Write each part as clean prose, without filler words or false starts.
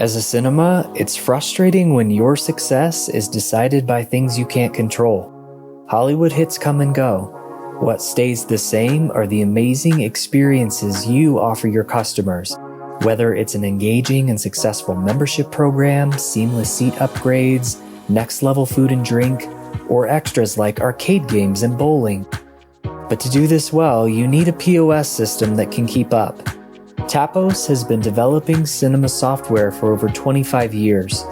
As a cinema, it's frustrating when your success is decided by things you can't control. Hollywood hits come and go. What stays the same are the amazing experiences you offer your customers. Whether it's an engaging and successful membership program, seamless seat upgrades, next-level food and drink, or extras like arcade games and bowling. But to do this well, you need a POS system that can keep up. Tapos has been developing cinema software for over 25 years.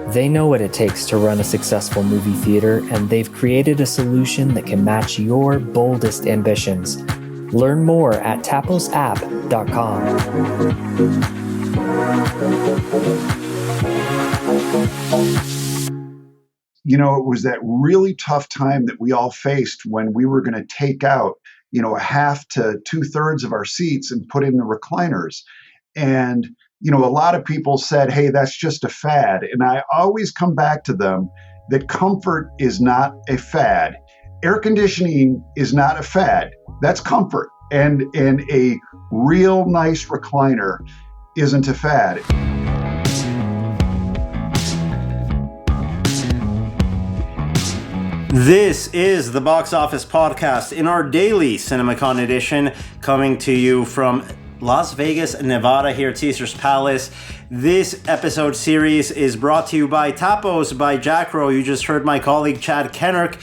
They know what it takes to run a successful movie theater, and they've created a solution that can match your boldest ambitions. Learn more at taposapp.com. You know, it was that really tough time that we all faced when we were going to take out, a half to 2/3 of our seats and put in the recliners. And, a lot of people said, hey, that's just a fad. And I always come back to them that comfort is not a fad. Air conditioning is not a fad. That's comfort. And a real nice recliner isn't a fad. This is the Box Office Podcast in our daily CinemaCon edition, coming to you from Las Vegas, Nevada, here at Caesars Palace. This episode series is brought to you by Tapos by Jackro. You just heard my colleague Chad Kennerk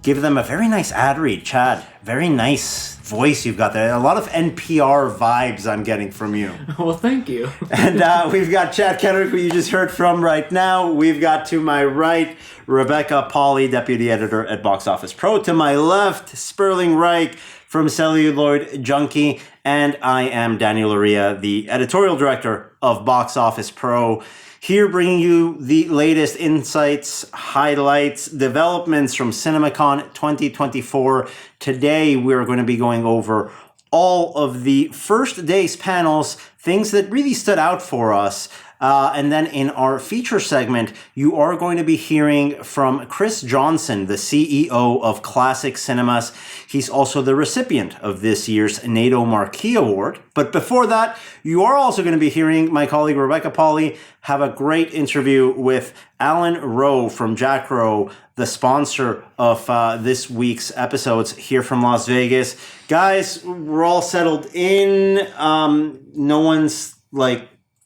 give them a very nice ad read. Chad, very nice voice you've got there. A lot of NPR vibes I'm getting from you. Well, thank you. And we've got Chad Kennerk, who you just heard from right now. We've got to my right, Rebecca Pauley, Deputy Editor at Box Office Pro. To my left, Sperling Reich from Celluloid, Junkie. And I am Daniel Loria, the Editorial Director of Box Office Pro. Here bringing you the latest insights, highlights, developments from CinemaCon 2024. Today, we're going to be going over all of the first day's panels, things that really stood out for us. And then in our feature segment, you are going to be hearing from Chris Johnson, the CEO of Classic Cinemas. He's also the recipient of this year's NATO Marquee Award. But before that, you are also going to be hearing my colleague Rebecca Pauley have a great interview with Alan Rowe from Jackro, the sponsor of this week's episodes here from Las Vegas. Guys, we're all settled in. No one's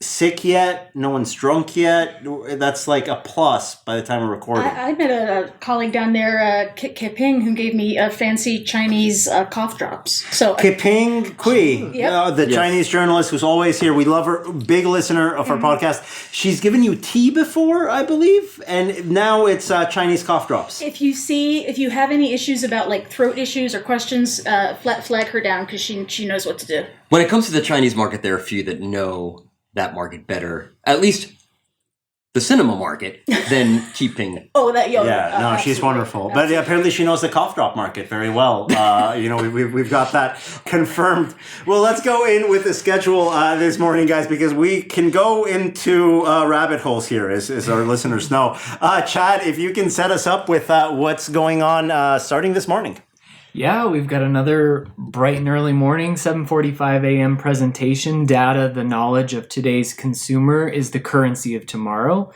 sick yet, no one's drunk yet. That's like a plus by the time we're recording. I met a colleague down there, Kit Ping, who gave me a fancy Chinese cough drops. So Kit Ping Kui, yep. The Chinese journalist who's always here. We love her, big listener of our podcast. She's given you tea before, I believe, and now it's Chinese cough drops. If you have any issues about throat issues or questions, flag her down because she knows what to do. When it comes to the Chinese market, there are a few that know that market better, at least the cinema market, than keeping. She's wonderful. Absolutely. But apparently she knows the cough drop market very well. We've got that confirmed. Well, let's go in with the schedule this morning, guys, because we can go into rabbit holes here, as our listeners know. Chad, if you can set us up with what's going on starting this morning. Yeah, we've got another bright and early morning, 7:45 a.m. presentation. Data, the knowledge of today's consumer is the currency of tomorrow.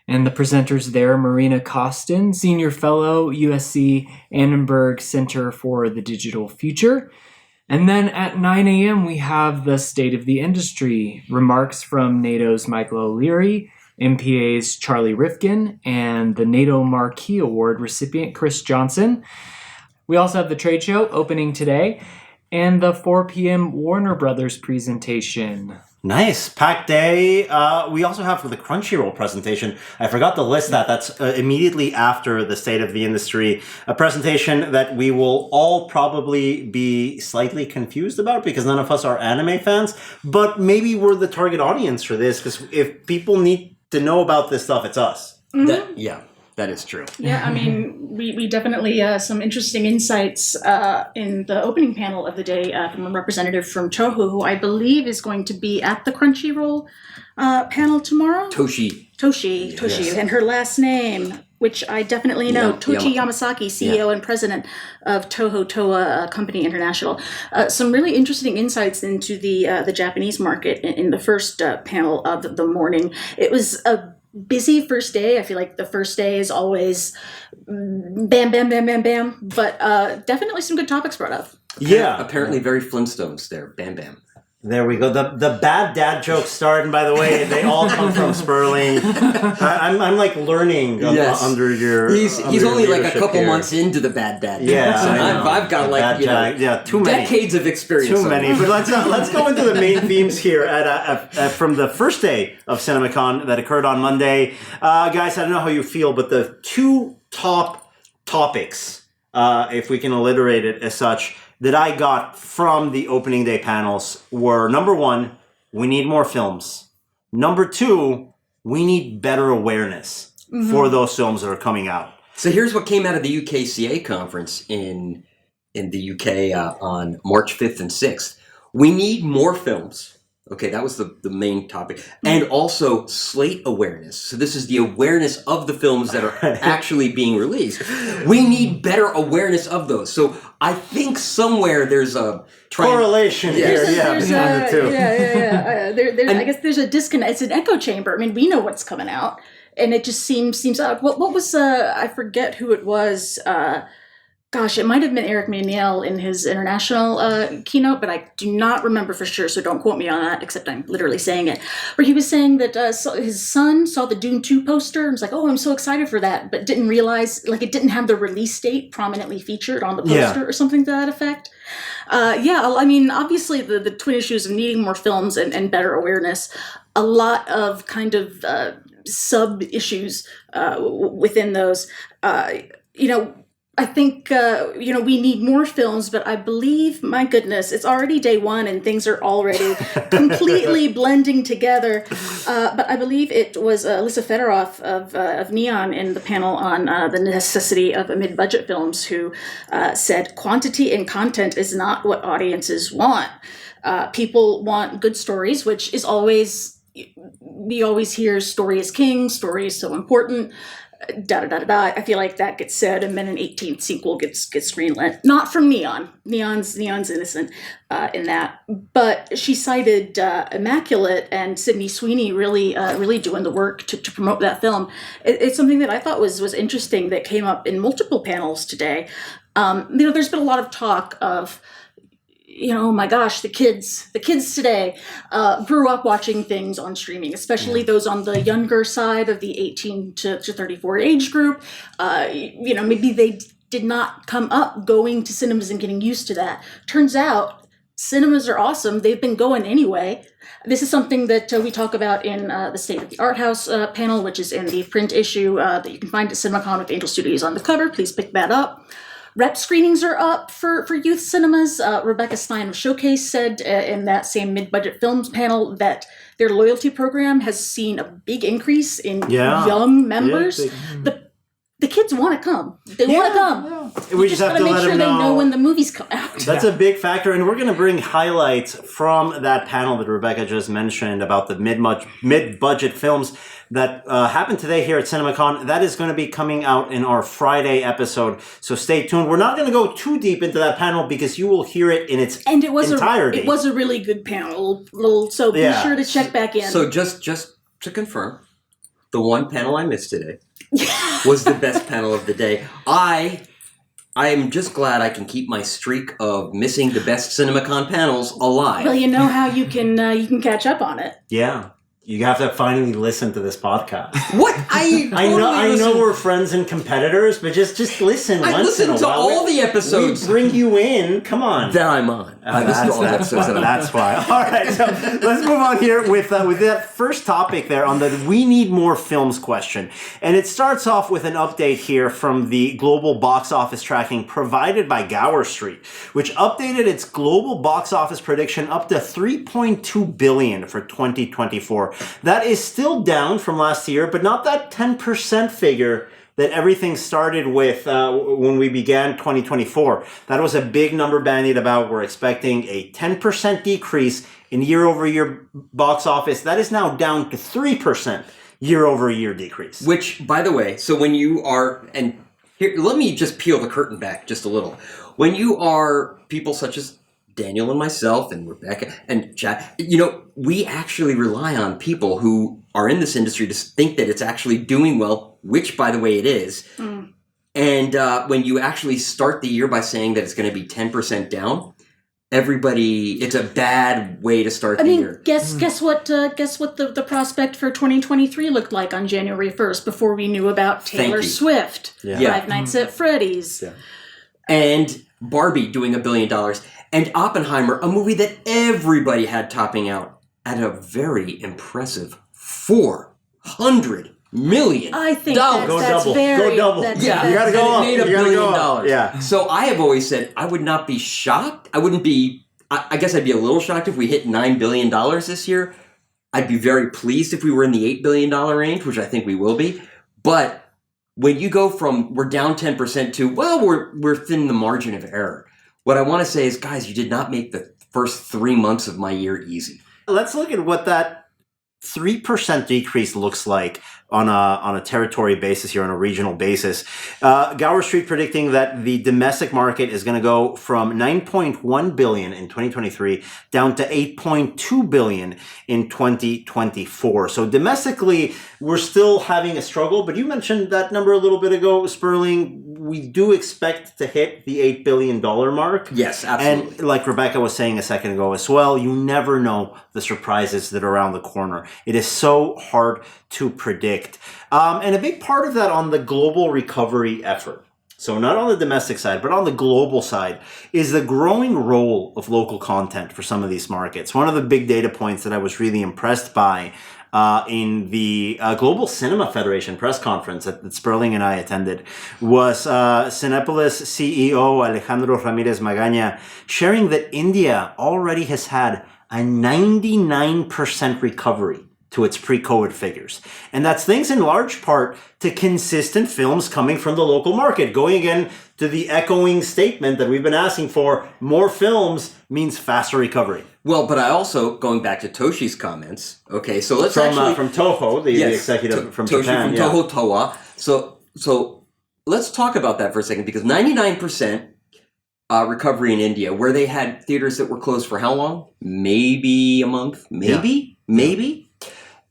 And the presenters there, Marina Costin, Senior Fellow, USC Annenberg Center for the Digital Future. And then at 9 a.m., we have the State of the Industry, remarks from NATO's Michael O'Leary, MPA's Charlie Rifkin, and the NATO Marquee Award recipient, Chris Johnson. We also have the trade show opening today and the 4 p.m. Warner Brothers presentation. Nice. Packed day. We also have the Crunchyroll presentation. I forgot to list that. That's immediately after the State of the Industry, a presentation that we will all probably be slightly confused about because none of us are anime fans, but maybe we're the target audience for this because if people need to know about this stuff, it's us. Mm-hmm. That is true. Yeah, I mean, we definitely some interesting insights in the opening panel of the day from a representative from Toho, who I believe is going to be at the Crunchyroll panel tomorrow. Toshi. Yes. And her last name, which I definitely know. Yeah, Tochi Yamasaki, CEO and president of Toho Toa Company International. Some really interesting insights into the Japanese market in the first panel of the morning. It was a busy first day. I feel like the first day is always bam, bam, bam, bam, bam. But definitely some good topics brought up. Yeah. Apparently very Flintstones there. Bam, bam. There we go. The bad dad jokes start, and by the way, they all come from Sperling. I'm like learning under your. He's under only your like a couple here. months into the bad dad. Yeah, so I know. I've got like too many. decades of experience. Too many. But let's go into the main themes here from the first day of CinemaCon that occurred on Monday, guys. I don't know how you feel, but the two top topics, if we can alliterate it as such, that I got from the opening day panels were, number one, we need more films. Number two, we need better awareness for those films that are coming out. So here's what came out of the UKCA conference in the UK on March 5th and 6th. We need more films. Okay, that was the main topic. And also slate awareness. So this is the awareness of the films that are actually being released. We need better awareness of those. So I think somewhere there's a correlation here, between the two. I guess there's a disconnect. It's an echo chamber. I mean, we know what's coming out, and it just seems odd. What was I forget who it was. Gosh, it might have been Eric Maniel in his international keynote, but I do not remember for sure, so don't quote me on that, except I'm literally saying it. Where he was saying that his son saw the Dune 2 poster and was like, oh, I'm so excited for that, but didn't realize, like, it didn't have the release date prominently featured on the poster or something to that effect. I mean, obviously the twin issues of needing more films and better awareness, a lot of kind of sub-issues within those, I think, we need more films, but I believe, my goodness, it's already day one and things are already completely blending together. But I believe it was Alyssa Fedorov of Neon in the panel on the necessity of mid-budget films who said quantity and content is not what audiences want. People want good stories, which is always, we always hear story is king, story is so important. I feel like that gets said, and then an 18th sequel gets greenlit. Not from Neon. Neon's innocent in that. But she cited Immaculate and Sydney Sweeney really doing the work to promote that film. It's something that I thought was interesting that came up in multiple panels today. There's been a lot of talk of, oh my gosh, the kids today grew up watching things on streaming, especially those on the younger side of the 18 to 34 age group. Maybe they did not come up going to cinemas and getting used to that. Turns out cinemas are awesome. They've been going anyway. This is something that we talk about in the State of the Art House panel, which is in the print issue that you can find at CinemaCon with Angel Studios on the cover. Please pick that up. Rep screenings are up for youth cinemas. Rebecca Stein of Showcase said in that same mid-budget films panel that their loyalty program has seen a big increase in young members. The kids want to come. They want to come. Yeah. We just have to make let sure them they know. know when the movies come out. That's a big factor, and we're going to bring highlights from that panel that Rebecca just mentioned about the mid-budget films that happened today here at CinemaCon. That is going to be coming out in our Friday episode, so stay tuned. We're not going to go too deep into that panel because you will hear it in its entirety. It was a really good panel, so be sure to check back in. So just to confirm, the one panel I missed today was the best panel of the day. I am just glad I can keep my streak of missing the best CinemaCon panels alive. Well, you know how you can catch up on it. Yeah. You have to finally listen to this podcast. What? I know we're friends and competitors, but just listen I once in a while. listened to all the episodes. We bring you in. Come on. That I'm on. I listened to all the episodes. That's why. All right, so let's move on here with that first topic there on the we need more films question. And it starts off with an update here from the global box office tracking provided by Gower Street, which updated its global box office prediction up to $3.2 billion for 2024. That is still down from last year, but not that 10% figure that everything started with when we began 2024. That was a big number bandied about. We're expecting a 10% decrease in year-over-year box office. That is now down to 3% year-over-year decrease. Which, by the way, so when you are, and here, let me just peel the curtain back just a little. When you are people such as Daniel and myself and Rebecca and Chad, we actually rely on people who are in this industry to think that it's actually doing well, which, by the way, it is. Mm. And when you actually start the year by saying that it's going to be 10% down, it's a bad way to start the year. Guess what the prospect for 2023 looked like on January 1st before we knew about Taylor Swift, Five Nights at Freddy's. Yeah. And Barbie doing $1 billion. And Oppenheimer, a movie that everybody had topping out at a very impressive $400 million. I think go double. Go double. You gotta go up. It made $1 billion. Yeah. So I have always said I would not be shocked. I wouldn't be. I guess I'd be a little shocked if we hit $9 billion this year. I'd be very pleased if we were in the $8 billion range, which I think we will be. But when you go from we're down 10% to we're within the margin of error. What I want to say is, guys, you did not make the first 3 months of my year easy. Let's look at what that 3% decrease looks like on a territory basis here, on a regional basis. Gower Street predicting that the domestic market is going to go from 9.1 billion in 2023 down to 8.2 billion in 2024. So domestically, we're still having a struggle, but you mentioned that number a little bit ago, Sperling. We do expect to hit the $8 billion mark. Yes, absolutely. And like Rebecca was saying a second ago as well, you never know the surprises that are around the corner. It is so hard to predict. And a big part of that on the global recovery effort, so not on the domestic side, but on the global side, is the growing role of local content for some of these markets. One of the big data points that I was really impressed by in the Global Cinema Federation press conference that Sperling and I attended was Cinepolis CEO Alejandro Ramirez Magaña sharing that India already has had a 99% recovery to its pre-COVID figures. And that's thanks in large part to consistent films coming from the local market. Going again to the echoing statement that we've been asking for, more films means faster recovery. Well, but I also, going back to Toshi's comments, okay, so let's from Toho, the executive from Toshi Japan. From Toho Towa. So let's talk about that for a second, because 99% recovery in India, where they had theaters that were closed for how long? Maybe a month? Maybe?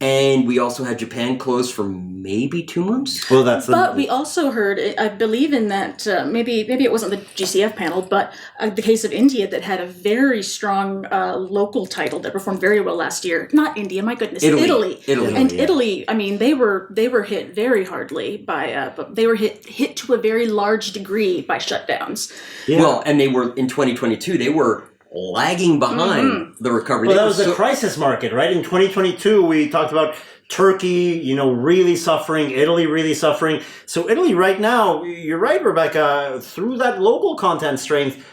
And we also had Japan closed for maybe 2 months. Well, but we also heard, I believe in that, maybe it wasn't the GCF panel, but the case of India that had a very strong local title that performed very well last year. Not India, my goodness, Italy. And Italy, I mean, they were hit very hardly by, but they were hit to a very large degree by shutdowns. Yeah. Well, and they were, in 2022, they were lagging behind the recovery. Well, that was the crisis market, right? In 2022, we talked about Turkey, really suffering, Italy really suffering. So Italy right now, you're right, Rebecca, through that local content strength,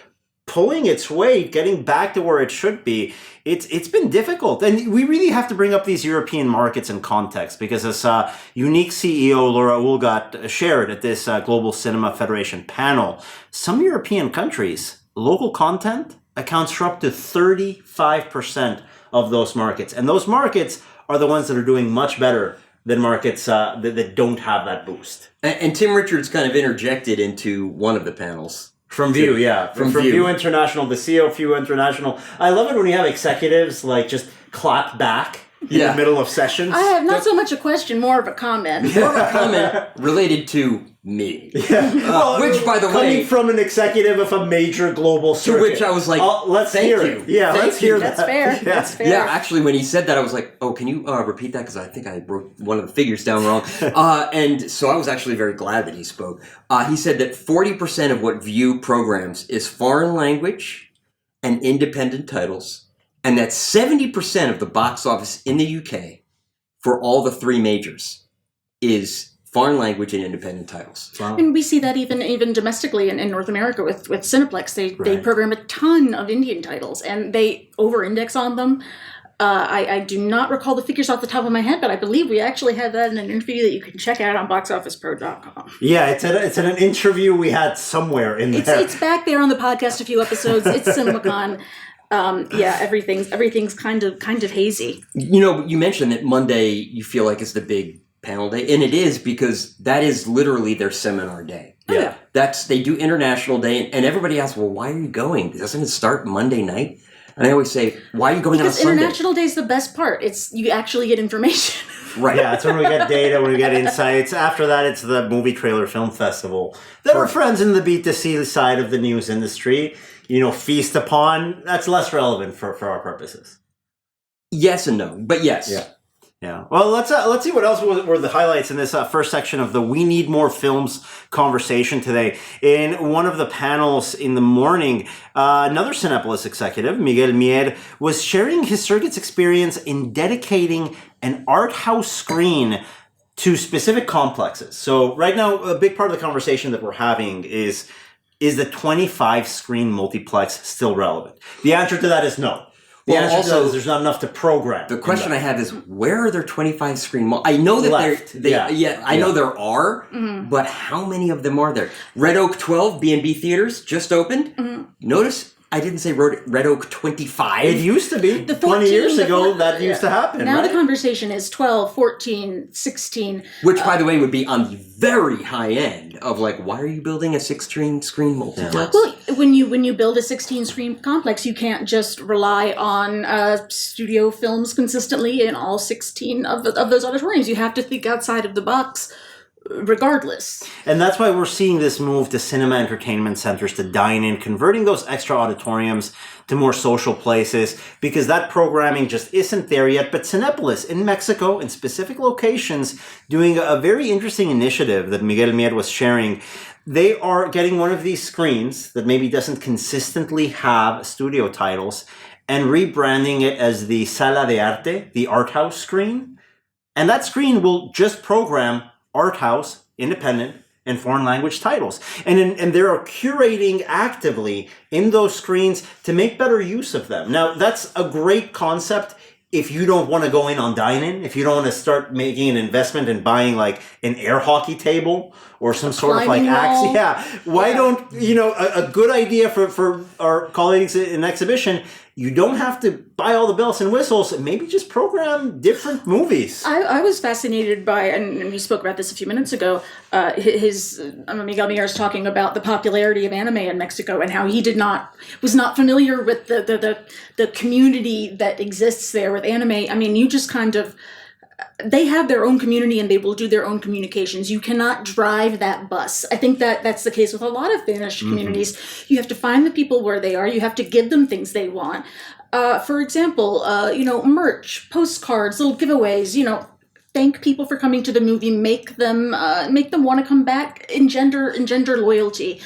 pulling its weight, getting back to where it should be, it's been difficult. And we really have to bring up these European markets in context, because as Unique CEO Laura Ulgat shared at this Global Cinema Federation panel, some European countries, local content accounts for up to 35% of those markets. And those markets are the ones that are doing much better than markets that don't have that boost. And Tim Richards kind of interjected into one of the panels. From View, yeah. From View International, the CEO of View International. I love it when you have executives just clap back in the middle of sessions. I have not so much a question, more of a comment. More of a comment related to me. Yeah. Which, by the way... Coming from an executive of a major global circuit. To which I was like, let's hear it. Yeah, let's hear that. That's fair. Yeah. That's fair. Yeah, actually, when he said that, I was like, oh, can you repeat that? Because I think I wrote one of the figures down wrong. And so I was actually very glad that he spoke. He said that 40% of what View programs is foreign language and independent titles, and that 70% of the box office in the UK for all the three majors is foreign language and independent titles. Wow. And we see that even domestically in North America with Cineplex. They program a ton of Indian titles, and they over-index on them. I do not recall the figures off the top of my head, but I believe we actually had that in an interview that you can check out on boxofficepro.com. Yeah, it's in an interview we had somewhere in there. It's back there on the podcast, a few episodes. It's CinemaCon. Everything's kind of hazy. You mentioned that Monday you feel like is the big panel day, and it is because that is literally their seminar day. Yeah. They do International Day, and everybody asks, well, why are you going? Doesn't it start Monday night? And I always say, why are you going on a Because Sunday? International Day is the best part. It's you actually get information. Right. Yeah, it's when we get data, when we get insights. After that, it's the Movie Trailer Film Festival that our friends in the B2C side of the news industry, feast upon. That's less relevant for our purposes. Yes and no, but yes. Yeah. Well, let's see what else were the highlights in this first section of the We Need More Films conversation today. In one of the panels in the morning, another Cinepolis executive, Miguel Mier, was sharing his circuit's experience in dedicating an art house screen to specific complexes. So right now, a big part of the conversation that we're having is the 25 screen multiplex still relevant? The answer to that is no. The answer to that is there's not enough to program. The question I have is, where are there 25 screen I know that I know there are, but how many of them are there? Red Oak 12 B&B theaters just opened. Notice I didn't say Red Oak 25. It used to be. 20 years ago, that used to happen. Now right? the conversation is 12, 14, 16. Which, by the way, would be on the very high end of why are you building a 16 screen multiplex? Well, when you build a 16 screen complex, you can't just rely on studio films consistently in all 16 of those auditoriums. You have to think outside of the box. Regardless. And that's why we're seeing this move to cinema entertainment centers to dine in, converting those extra auditoriums to more social places, because that programming just isn't there yet. But Cinepolis in Mexico, in specific locations, doing a very interesting initiative that Miguel Mier was sharing. They are getting one of these screens that maybe doesn't consistently have studio titles and rebranding it as the Sala de Arte, the art house screen. And that screen will just program art house, independent, and foreign language titles. And they are curating actively in those screens to make better use of them. Now, that's a great concept if you don't want to go in on dine-in, if you don't want to start making an investment in buying an air hockey table or some sort of axe. Yeah. Why don't, a good idea for our colleagues in exhibition, you don't have to buy all the bells and whistles. Maybe just program different movies. I was fascinated by, and we spoke about this a few minutes ago, Miguel Mier is talking about the popularity of anime in Mexico and how he was not familiar with the community that exists there with anime. I mean, you just they have their own community and they will do their own communications. You cannot drive that bus. I think that's the case with a lot of Finnish communities. You have to find the people where they are. You have to give them things they want. For example, merch, postcards, little giveaways, thank people for coming to the movie, make them want to come back, engender loyalty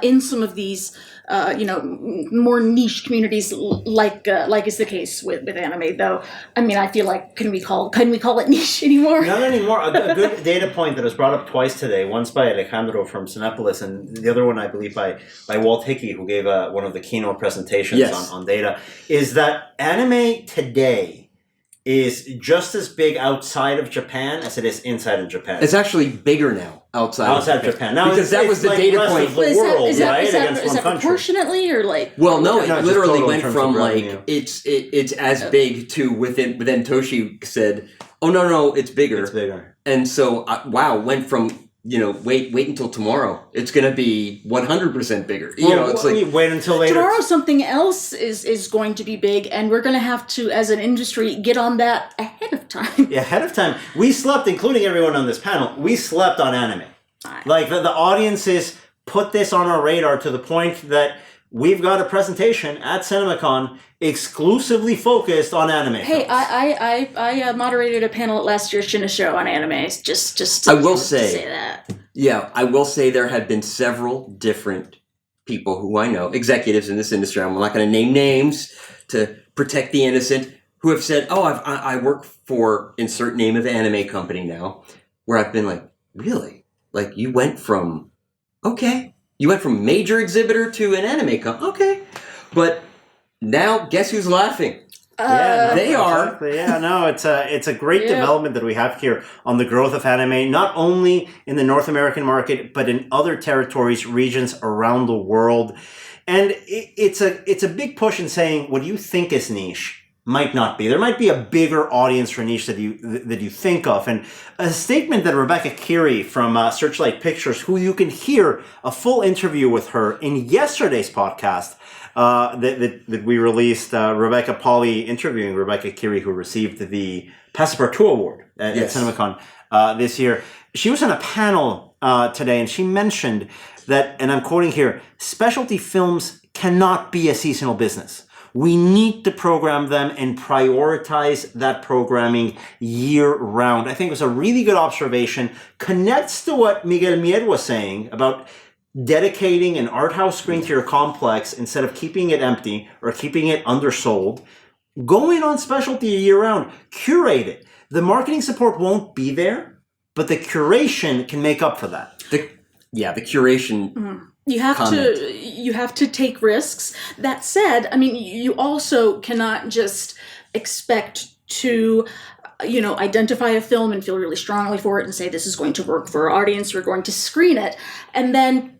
in some of these more niche communities like is the case with anime. Though, I mean, I feel like can we call it niche anymore? Not anymore. A good data point that was brought up twice today, once by Alejandro from Cinepolis, and the other one I believe by Walt Hickey, who gave one of the keynote presentations on data, is that anime today is just as big outside of Japan as it is inside of Japan. It's actually bigger now outside of Japan. Now, because that was the data point. Is that proportionately or Well, no, it literally went from it's as big to within Toshi said, oh no, it's bigger. It's bigger. And so went from wait until tomorrow. It's going to be 100% bigger. Wait until later. Tomorrow something else is going to be big, and we're going to have to, as an industry, get on that ahead of time. Yeah, ahead of time. We slept, including everyone on this panel, we slept on anime. The audiences put this on our radar to the point that we've got a presentation at CinemaCon exclusively focused on anime. Hey, I moderated a panel at last year's Cine Show on anime. Just I will say that. Yeah, I will say there have been several different people who I know, executives in this industry. I'm not going to name names to protect the innocent, who have said, "Oh, I work for insert name of anime company now," where I've been like, "Really? You went from major exhibitor to an anime company, okay?" But now, guess who's laughing? They are. Exactly. Yeah, no, it's a great development that we have here on the growth of anime, not only in the North American market, but in other territories, regions around the world. And it's a big push in saying, what you think is niche might not be. There might be a bigger audience for niche that you think of. And a statement that Rebecca Keary from Searchlight Pictures, who you can hear a full interview with her in yesterday's podcast that we released, Rebecca Pauli interviewing Rebecca Keary, who received the Passepartout Award at CinemaCon this year. She was on a panel today, and she mentioned that, and I'm quoting here, specialty films cannot be a seasonal business. We need to program them and prioritize that programming year round. I think it was a really good observation. Connects to what Miguel Mier was saying about dedicating an art house screen to your complex instead of keeping it empty or keeping it undersold. Go in on specialty year round. Curate it. The marketing support won't be there, but the curation can make up for that. The curation. Mm-hmm. You have to take risks. That said, I mean, you also cannot just expect to, identify a film and feel really strongly for it and say this is going to work for our audience. We're going to screen it, and then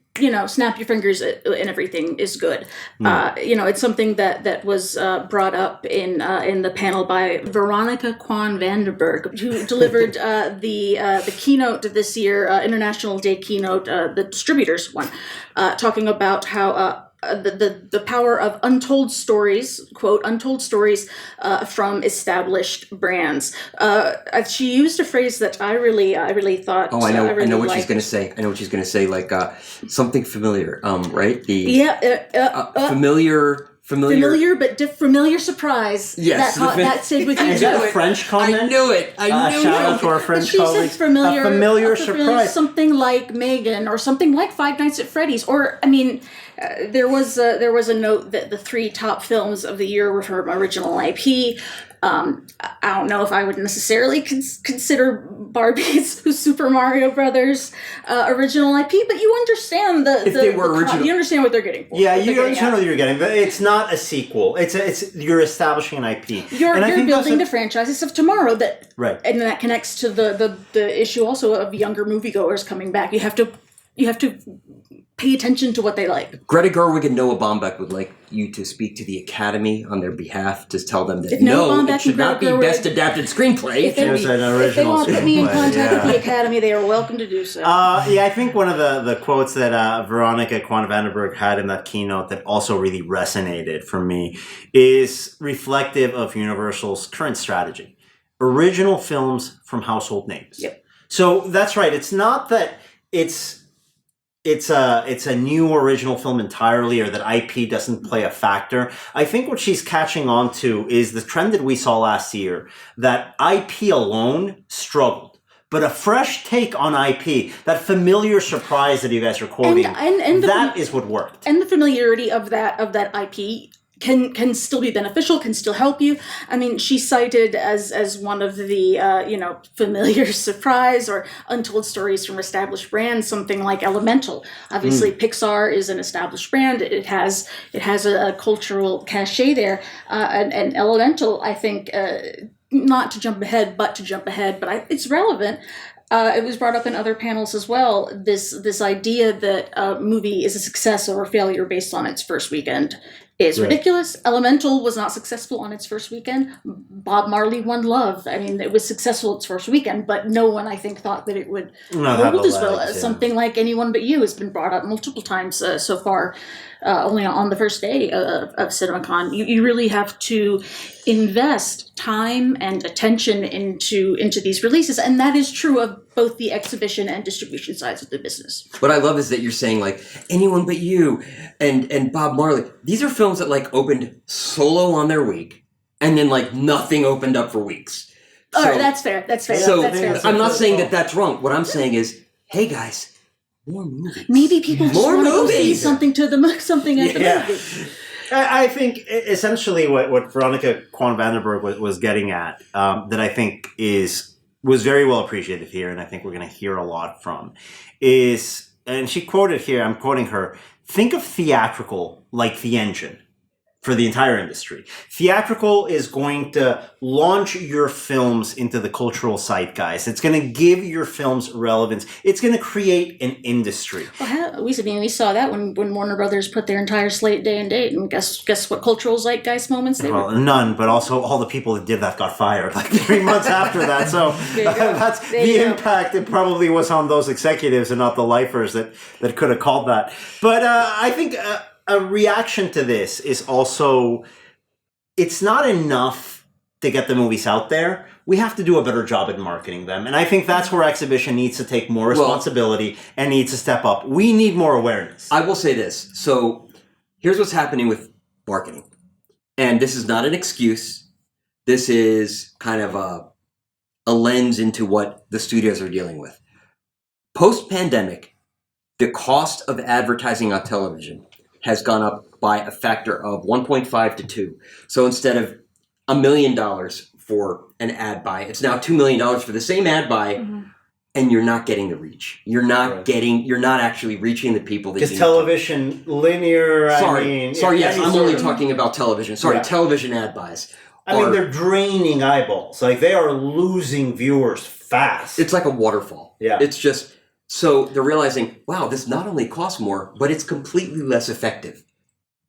snap your fingers and everything is good. It's something that was brought up in the panel by Veronica Kwan Vandenberg, who delivered the keynote this year, International Day keynote, the distributors one, talking about how the power of untold stories, quote, untold stories from established brands. She used a phrase that I really thought. Oh, I know what she's going to say. I know what she's going to say, like something familiar, right? Familiar, but familiar surprise. Yes, that stayed with you. Is it a French comment? I knew it. Shout out to our French colleagues. She said familiar surprise. Something like Megan, or something like Five Nights at Freddy's, or I mean. There was a note that the 3 top films of the year were from original IP. I don't know if I would necessarily consider Barbie's Super Mario Brothers original IP, but you understand original. You understand what they're getting for. Yeah, you understand what you're getting. But it's not a sequel. It's you're establishing an IP. You're building the franchises of tomorrow right, and that connects to the issue also of younger moviegoers coming back. You have to pay attention to what they like. Greta Gerwig and Noah Baumbach would like you to speak to the Academy on their behalf to tell them that it should not be Best Adapted Screenplay. If they want to put me in contact with the Academy, they are welcome to do so. I think one of the quotes that Veronica Kwan Vandenberg had in that keynote that also really resonated for me is reflective of Universal's current strategy. Original films from household names. Yep. So that's right. It's not that it's a new original film entirely, or that IP doesn't play a factor. I think what she's catching on to is the trend that we saw last year, that IP alone struggled. But a fresh take on IP, that familiar surprise that you guys are quoting, that is what worked. And the familiarity of that IP can still be beneficial, can still help you. I mean, she cited as one of the familiar surprise or untold stories from established brands, something like Elemental. Obviously, Pixar is an established brand. It has a cultural cachet there, and Elemental, I think, not to jump ahead, but it's relevant. It was brought up in other panels as well. This idea that a movie is a success or a failure based on its first weekend is ridiculous. Elemental was not successful on its first weekend. Bob Marley won Love. I mean, it was successful its first weekend, but no one, I think, thought that it would hold as well. Something like Anyone But You has been brought up multiple times so far, only on the first day of CinemaCon. You really have to invest time and attention into these releases, and that is true of both the exhibition and distribution sides of the business. What I love is that you're saying, like, Anyone But You and Bob Marley, these are films that, like, opened solo on their week, and then, like, nothing opened up for weeks. All right, that's fair. That's fair. So that's fair. I'm not saying that that's wrong. What I'm saying is, hey, guys, more movies. Maybe people just want to go see something at the movie. I think essentially what Veronica Kwan Vandenberg was getting at, that I think was very well appreciated here, and I think we're going to hear a lot from, is, and she quoted here, I'm quoting her, think of theatrical like the engine. for the entire industry. Theatrical is going to launch your films into the cultural zeitgeist. It's going to give your films relevance. It's going to create an industry. Well, we saw that when Warner Brothers put their entire slate day and date, and guess what cultural zeitgeist moments they were? None, but also all the people that did that got fired like 3 months after that. So that's the impact. It probably was on those executives and not the lifers that could have called that. But I think a reaction to this is also, it's not enough to get the movies out there. We have to do a better job at marketing them. And I think that's where exhibition needs to take more responsibility and needs to step up. We need more awareness. I will say this. So here's what's happening with marketing. And this is not an excuse. This is kind of a lens into what the studios are dealing with. Post-pandemic, the cost of advertising on television has gone up by a factor of 1.5 to 2. So instead of $1 million for an ad buy, it's now $2 million for the same ad buy, and you're not getting the reach. You're not actually reaching the people that you need. Because television, linear, yes, I'm only talking about television. Television ad buys. I mean, they're draining eyeballs. Like, they are losing viewers fast. It's like a waterfall. Yeah. It's just... So they're realizing, wow, this not only costs more, but it's completely less effective.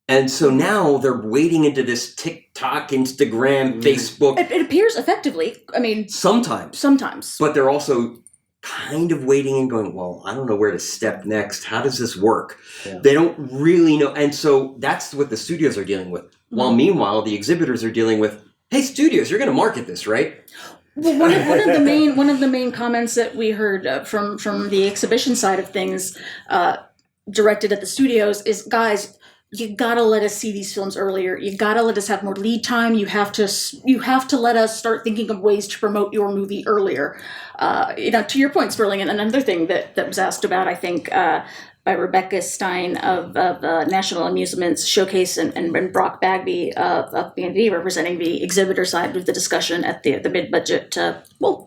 And so now they're wading into this TikTok, Instagram, Facebook. It appears effectively. I mean, sometimes. But they're also kind of waiting and going, well, I don't know where to step next. How does this work? Yeah. They don't really know. And so that's what the studios are dealing with. While meanwhile, the exhibitors are dealing with, hey, studios, you're going to market this, right? Well, one of the main comments that we heard from the exhibition side of things, directed at the studios, is, guys, you gotta let us see these films earlier. You gotta let us have more lead time. You have to let us start thinking of ways to promote your movie earlier. To your point, Sperling, and another thing that was asked about, I think, by Rebecca Stein of National Amusements Showcase and Brock Bagby of B&V, representing the exhibitor side of the discussion at the mid-budget.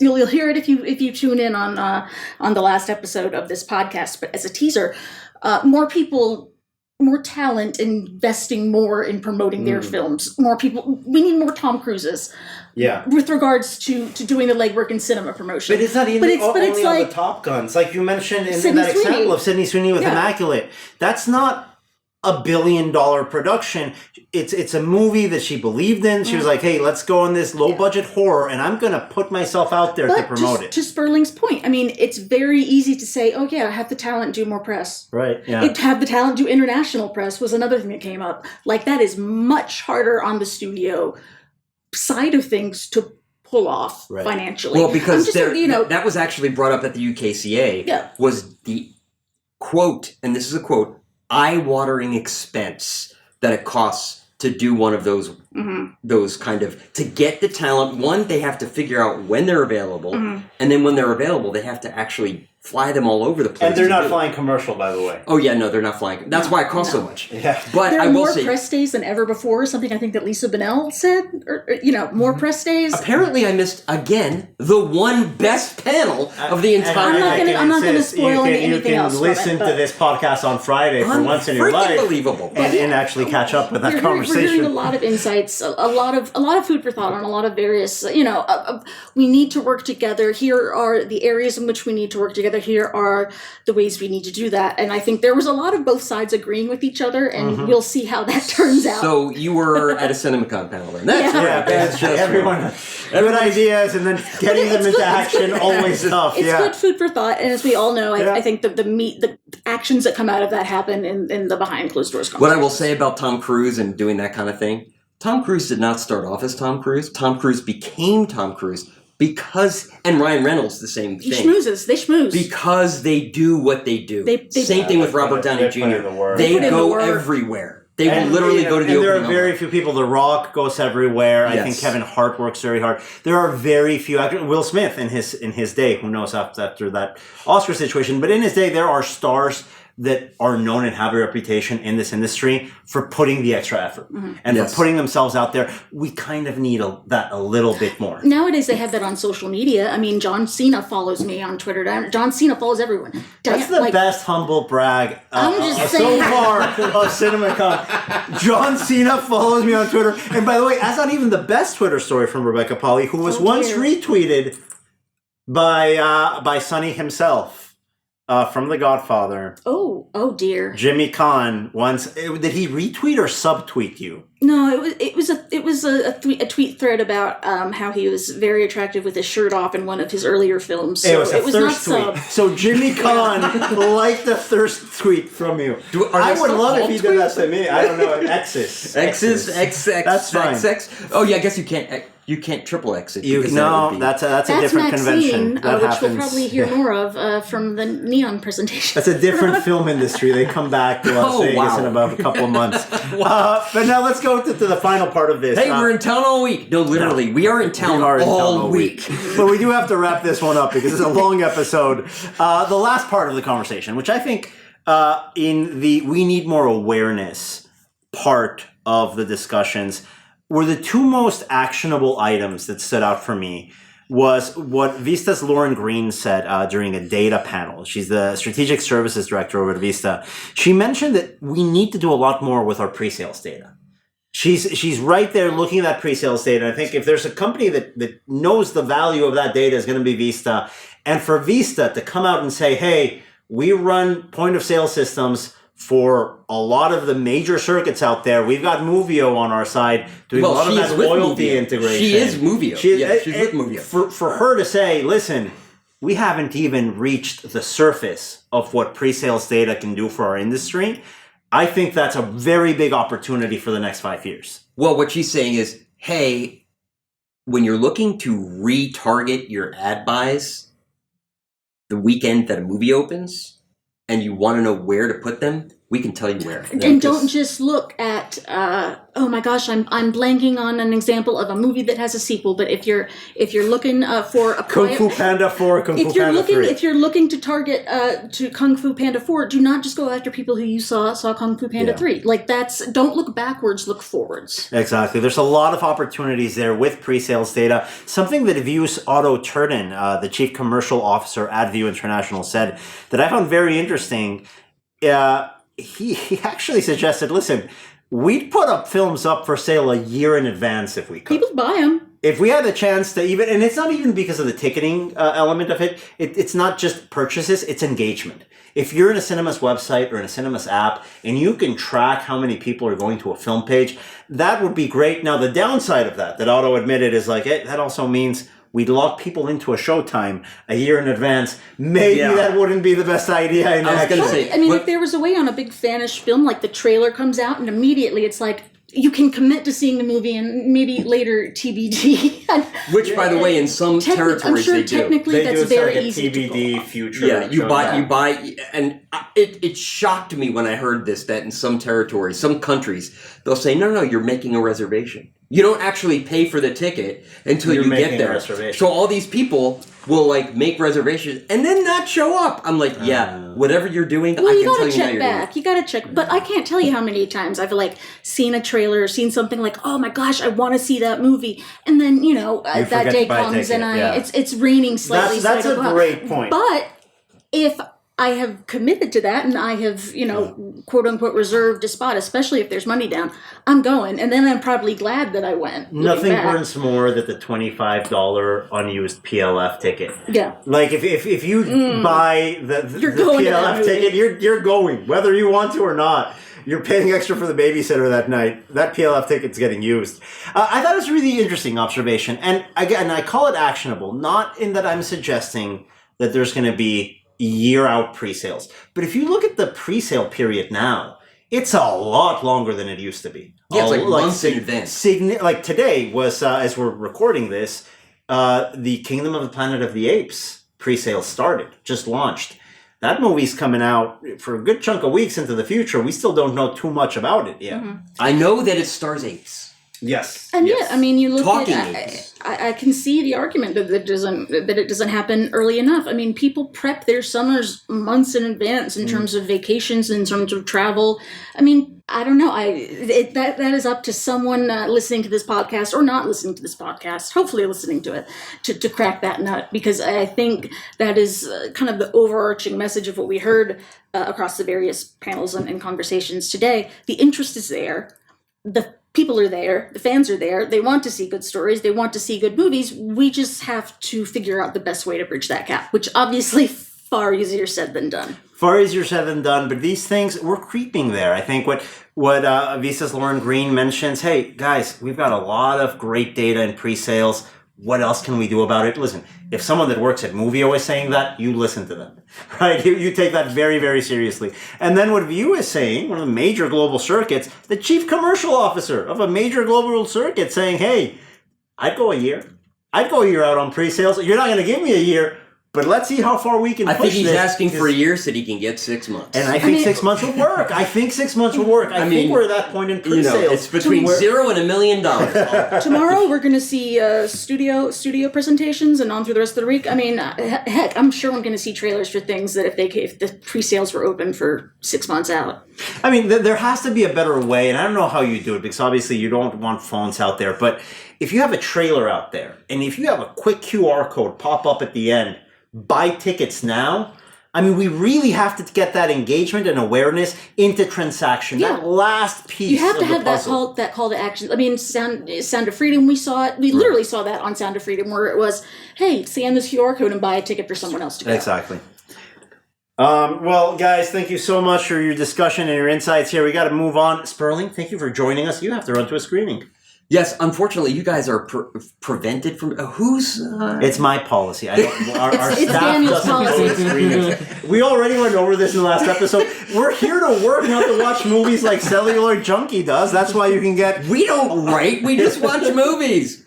You'll hear it if you tune in on the last episode of this podcast. But as a teaser, more talent investing more in promoting their films. More people. We need more Tom Cruises. Yeah. With regards to doing the legwork in cinema promotion. But it's not even only on the Top Guns. Like you mentioned in that example of Sydney Sweeney with Immaculate. That's not a $1 billion production. It's a movie that she believed in. She was like, hey, let's go on this low-budget horror, and I'm going to put myself out there to promote it. To Sperling's point, I mean, it's very easy to say, oh, yeah, have the talent do more press. Right, yeah. Have the talent do international press was another thing that came up. Like, that is much harder on the studio side of things to pull off financially. Well, because that was actually brought up at the UKCA, was the quote, and this is a quote, eye-watering expense that it costs to do one of those kind of, to get the talent. One, they have to figure out when they're available, and then when they're available, they have to actually fly them all over the place. And they're not flying commercial, by the way. Oh yeah, no, they're not flying. That's why it costs so much. Yeah, but there are more press days than ever before. Something I think that Lisa Bonnell said, more press days. Apparently, I missed again the one best panel of the entire. I'm not going to spoil anything else. You can listen to this podcast on Friday for once in your life, unbelievable, and actually catch up with that conversation. We're hearing a lot of insights, a lot of food for thought on a lot of various. We need to work together. Here are the areas in which we need to work together. Here are the ways we need to do that. And I think there was a lot of both sides agreeing with each other, and we'll see how that turns out. So you were at a CinemaCon panel then. That's just everyone. Good ideas, and then getting them into action, always tough. It's good food for thought, and as we all know, I think the actions that come out of that happen in the behind closed doors conversation. What I will say about Tom Cruise and doing that kind of thing, Tom Cruise did not start off as Tom Cruise. Tom Cruise became Tom Cruise because, and Ryan Reynolds, the same thing. They schmooze. Because they do what they do. Same thing with Robert Downey Jr. They go everywhere. They will literally go to the opening. And there are very few people. The Rock goes everywhere. Yes. I think Kevin Hart works very hard. There are very few actors. Will Smith in his day, who knows after that Oscar situation, but in his day there are stars that are known and have a reputation in this industry for putting the extra effort and for putting themselves out there. We kind of need that a little bit more. Nowadays, they have that on social media. I mean, John Cena follows me on Twitter. John Cena follows everyone. That's the best humble brag so far of CinemaCon. John Cena follows me on Twitter. And by the way, that's not even the best Twitter story from Rebecca Polly, who was once retweeted by Sonny himself. From The Godfather. Oh dear. Jimmy Kahn once. Did he retweet or subtweet you? No, it was a tweet thread about how he was very attractive with his shirt off in one of his earlier films. So it was not sub. So Jimmy Kahn liked a thirst tweet from you. I would love if he did that to me. I don't know. X's. That's fine. XX. Oh yeah, I guess you can't. You can't triple exit. That's a different convention. That which happens. we'll probably hear more of from the Neon presentation. That's a different film industry. They come back to Las Vegas in about a couple of months. But now let's go to the final part of this. Hey, we're in town all week. No, literally, we are in town all week. But we do have to wrap this one up because it's a long episode. The last part of the conversation, which I think in the we need more awareness part of the discussions, were the two most actionable items that stood out for me was what Vista's Lauren Green said during a data panel. She's the strategic services director over at Vista. She mentioned that we need to do a lot more with our pre-sales data. She's right there looking at that pre-sales data. I think if there's a company that knows the value of that data is going to be Vista. And for Vista to come out and say, hey, we run point of sale systems for a lot of the major circuits out there. We've got Movio on our side doing a lot of that loyalty integration. She is Movio. She's with Movio. For her to say, listen, we haven't even reached the surface of what pre-sales data can do for our industry. I think that's a very big opportunity for the next 5 years. Well, what she's saying is, hey, when you're looking to retarget your ad buys the weekend that a movie opens, and you want to know where to put them, we can tell you where. And don't just look at, oh my gosh, I'm blanking on an example of a movie that has a sequel. But if you're looking for a Kung Fu Panda 4, Kung Fu Panda 3. If you're looking to target to Kung Fu Panda 4, do not just go after people who you saw Kung Fu Panda 3. Like don't look backwards, look forwards. Exactly. There's a lot of opportunities there with pre-sales data. Something that View's Otto Turden, the chief commercial officer at View International, said that I found very interesting. He actually suggested, listen, we'd put up films up for sale a year in advance if we could. People buy them. If we had a chance to even, and it's not even because of the ticketing element of it, it's not just purchases, it's engagement. If you're in a Cinema's website or in a Cinema's app and you can track how many people are going to a film page, that would be great. Now, the downside of that Otto admitted is like, that also means we'd lock people into a showtime a year in advance. Maybe that wouldn't be the best idea. I was going to say. I mean, if there was a way on a big fanish film, like the trailer comes out and immediately it's like, you can commit to seeing the movie and maybe later TBD. Which, by the way, in some territories I'm sure they do. Technically, that's very easy TBD to future. Yeah, you buy, and it shocked me when I heard this, that in some territories, some countries, they'll say, no, you're making a reservation. You don't actually pay for the ticket until you get there. So all these people will make reservations and then not show up. I'm like, whatever you're doing, well, I you can tell gotta you check now you're back. You gotta check. But I can't tell you how many times I've seen a trailer, seen something like, oh my gosh, I want to see that movie, and then that day comes and it's raining slightly. That's a great point. But if I have committed to that and I have, quote unquote, reserved a spot, especially if there's money down, I'm going. And then I'm probably glad that I went. Nothing burns more than the $25 unused PLF ticket. Yeah. Like if you buy the PLF ticket, you're going, whether you want to or not. You're paying extra for the babysitter that night. That PLF ticket's getting used. I thought it was a really interesting observation. And again, I call it actionable, not in that I'm suggesting that there's going to be year-out pre-sales. But if you look at the pre-sale period now, it's a lot longer than it used to be. Yeah, it's months in advance. Like today was, as we're recording this, the Kingdom of the Planet of the Apes pre-sale started, just launched. That movie's coming out for a good chunk of weeks into the future. We still don't know too much about it yet. Mm-hmm. I know that it stars apes. Yes. And yes. yeah, I mean, you look Talking at movies. I can see the argument that it doesn't happen early enough. I mean, people prep their summers months in advance in terms of vacations, in terms of travel. I mean, I don't know. That is up to someone listening to this podcast or not listening to this podcast. Hopefully, listening to it to crack that nut, because I think that is kind of the overarching message of what we heard across the various panels and conversations today. The interest is there. The people are there, the fans are there, they want to see good stories, they want to see good movies. We just have to figure out the best way to bridge that gap, which obviously far easier said than done. Far easier said than done, but these things, we're creeping there. I think what Visa's Lauren Green mentions, hey, guys, we've got a lot of great data in pre-sales. What else can we do about it? Listen, if someone that works at Movio is saying that, you listen to them, right? You take that very, very seriously. And then what View is saying, one of the major global circuits, the chief commercial officer of a major global circuit saying, hey, I'd go a year. I'd go a year out on pre-sales. You're not going to give me a year, but let's see how far we can push this. I think he's asking for a year so that he can get 6 months. And I think 6 months would work. I think 6 months would work. I think we're at that point in pre-sales. It's between $0 and $1 million. Tomorrow we're going to see studio presentations, and on through the rest of the week. I mean, heck, I'm sure I'm going to see trailers for things that if the pre-sales were open for 6 months out. I mean, there has to be a better way, and I don't know how you do it, because obviously you don't want phones out there, but if you have a trailer out there, and if you have a quick QR code pop up at the end, buy tickets now. I mean, we really have to get that engagement and awareness into transaction. Yeah. That last piece. You have of to have the puzzle. that call to action. I mean, Sound of Freedom. We saw it. We literally saw that on Sound of Freedom, where it was, hey, scan this QR code and buy a ticket for someone else to go. Exactly. Well, guys, thank you so much for your discussion and your insights here. We got to move on. Sperling, thank you for joining us. You have to run to a screening. Yes, unfortunately, you guys are prevented from... who's... It's my policy. Our It's staff Daniel's doesn't go to policy. screenings. We already went over this in the last episode. We're here to work, not to watch movies like Celluloid Junkie does. That's why you can get... We don't write, we just watch movies.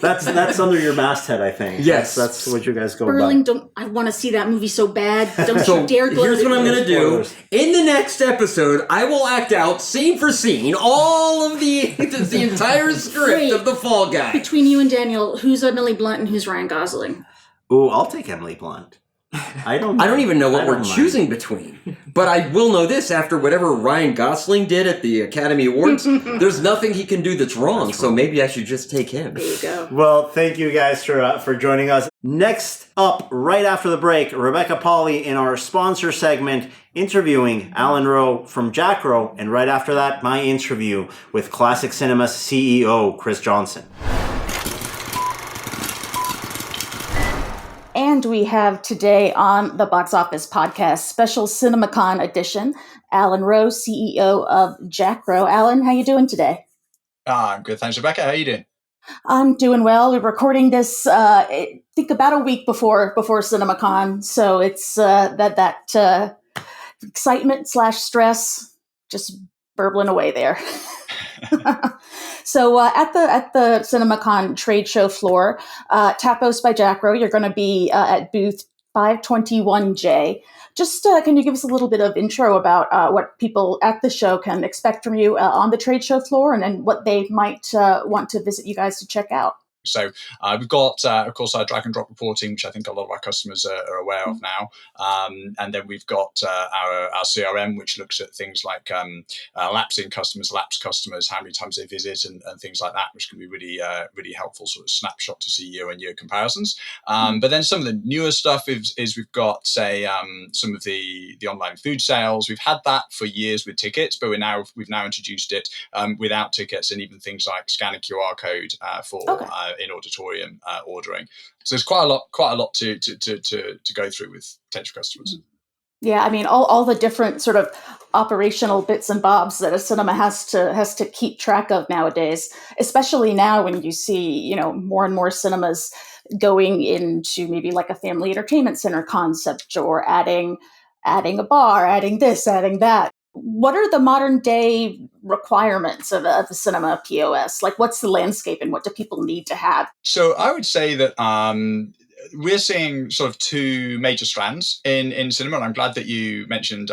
That's under your masthead, I think. Yes. That's what you guys go Sperling, by. I want to see that movie so bad. Don't So you dare here's what I'm going to do. Spoilers. In the next episode, I will act out, scene for scene, all of the entire script Wait. of The Fall Guy. Between you and Daniel, who's Emily Blunt and who's Ryan Gosling? Ooh, I'll take Emily Blunt. I don't even know what I we're don't mind. choosing between. But I will know this, after whatever Ryan Gosling did at the Academy Awards, there's nothing he can do that's wrong, so maybe I should just take him. There you go. Well, thank you guys for joining us. Next up, right after the break, Rebecca Pauley in our sponsor segment interviewing Alan Rowe from Jack Rowe, and right after that, my interview with Classic Cinema's CEO, Chris Johnson. And we have today on the Box Office Podcast special CinemaCon edition, Alan Rowe, CEO of Jack Rowe. Alan, how you doing today? I'm good, thanks, Rebecca. How are you doing? I'm doing well. We're recording this, I think, about a week before CinemaCon, so it's that excitement / stress just burbling away there. So at the CinemaCon trade show floor, Tapos by Jack Rowe, you're going to be at booth 521J. Just can you give us a little bit of intro about what people at the show can expect from you on the trade show floor, and what they might want to visit you guys to check out? So we've got, of course, our drag and drop reporting, which I think a lot of our customers are aware of now. And then we've got our CRM, which looks at things like lapsing customers, lapsed customers, how many times they visit, and things like that, which can be really, really helpful sort of snapshot to see year-on-year comparisons. But then some of the newer stuff is we've got, say, some of the online food sales. We've had that for years with tickets, but we've now introduced it without tickets, and even things like scan a QR code for in auditorium ordering. So there's quite a lot to go through with potential customers. Yeah, I mean, all the different sort of operational bits and bobs that a cinema has to keep track of nowadays, especially now when you see, more and more cinemas going into maybe like a family entertainment center concept, or adding a bar, adding this, adding that. What are the modern day requirements of the cinema POS? Like, what's the landscape, and what do people need to have? So I would say that we're seeing sort of two major strands in cinema, and I'm glad that you mentioned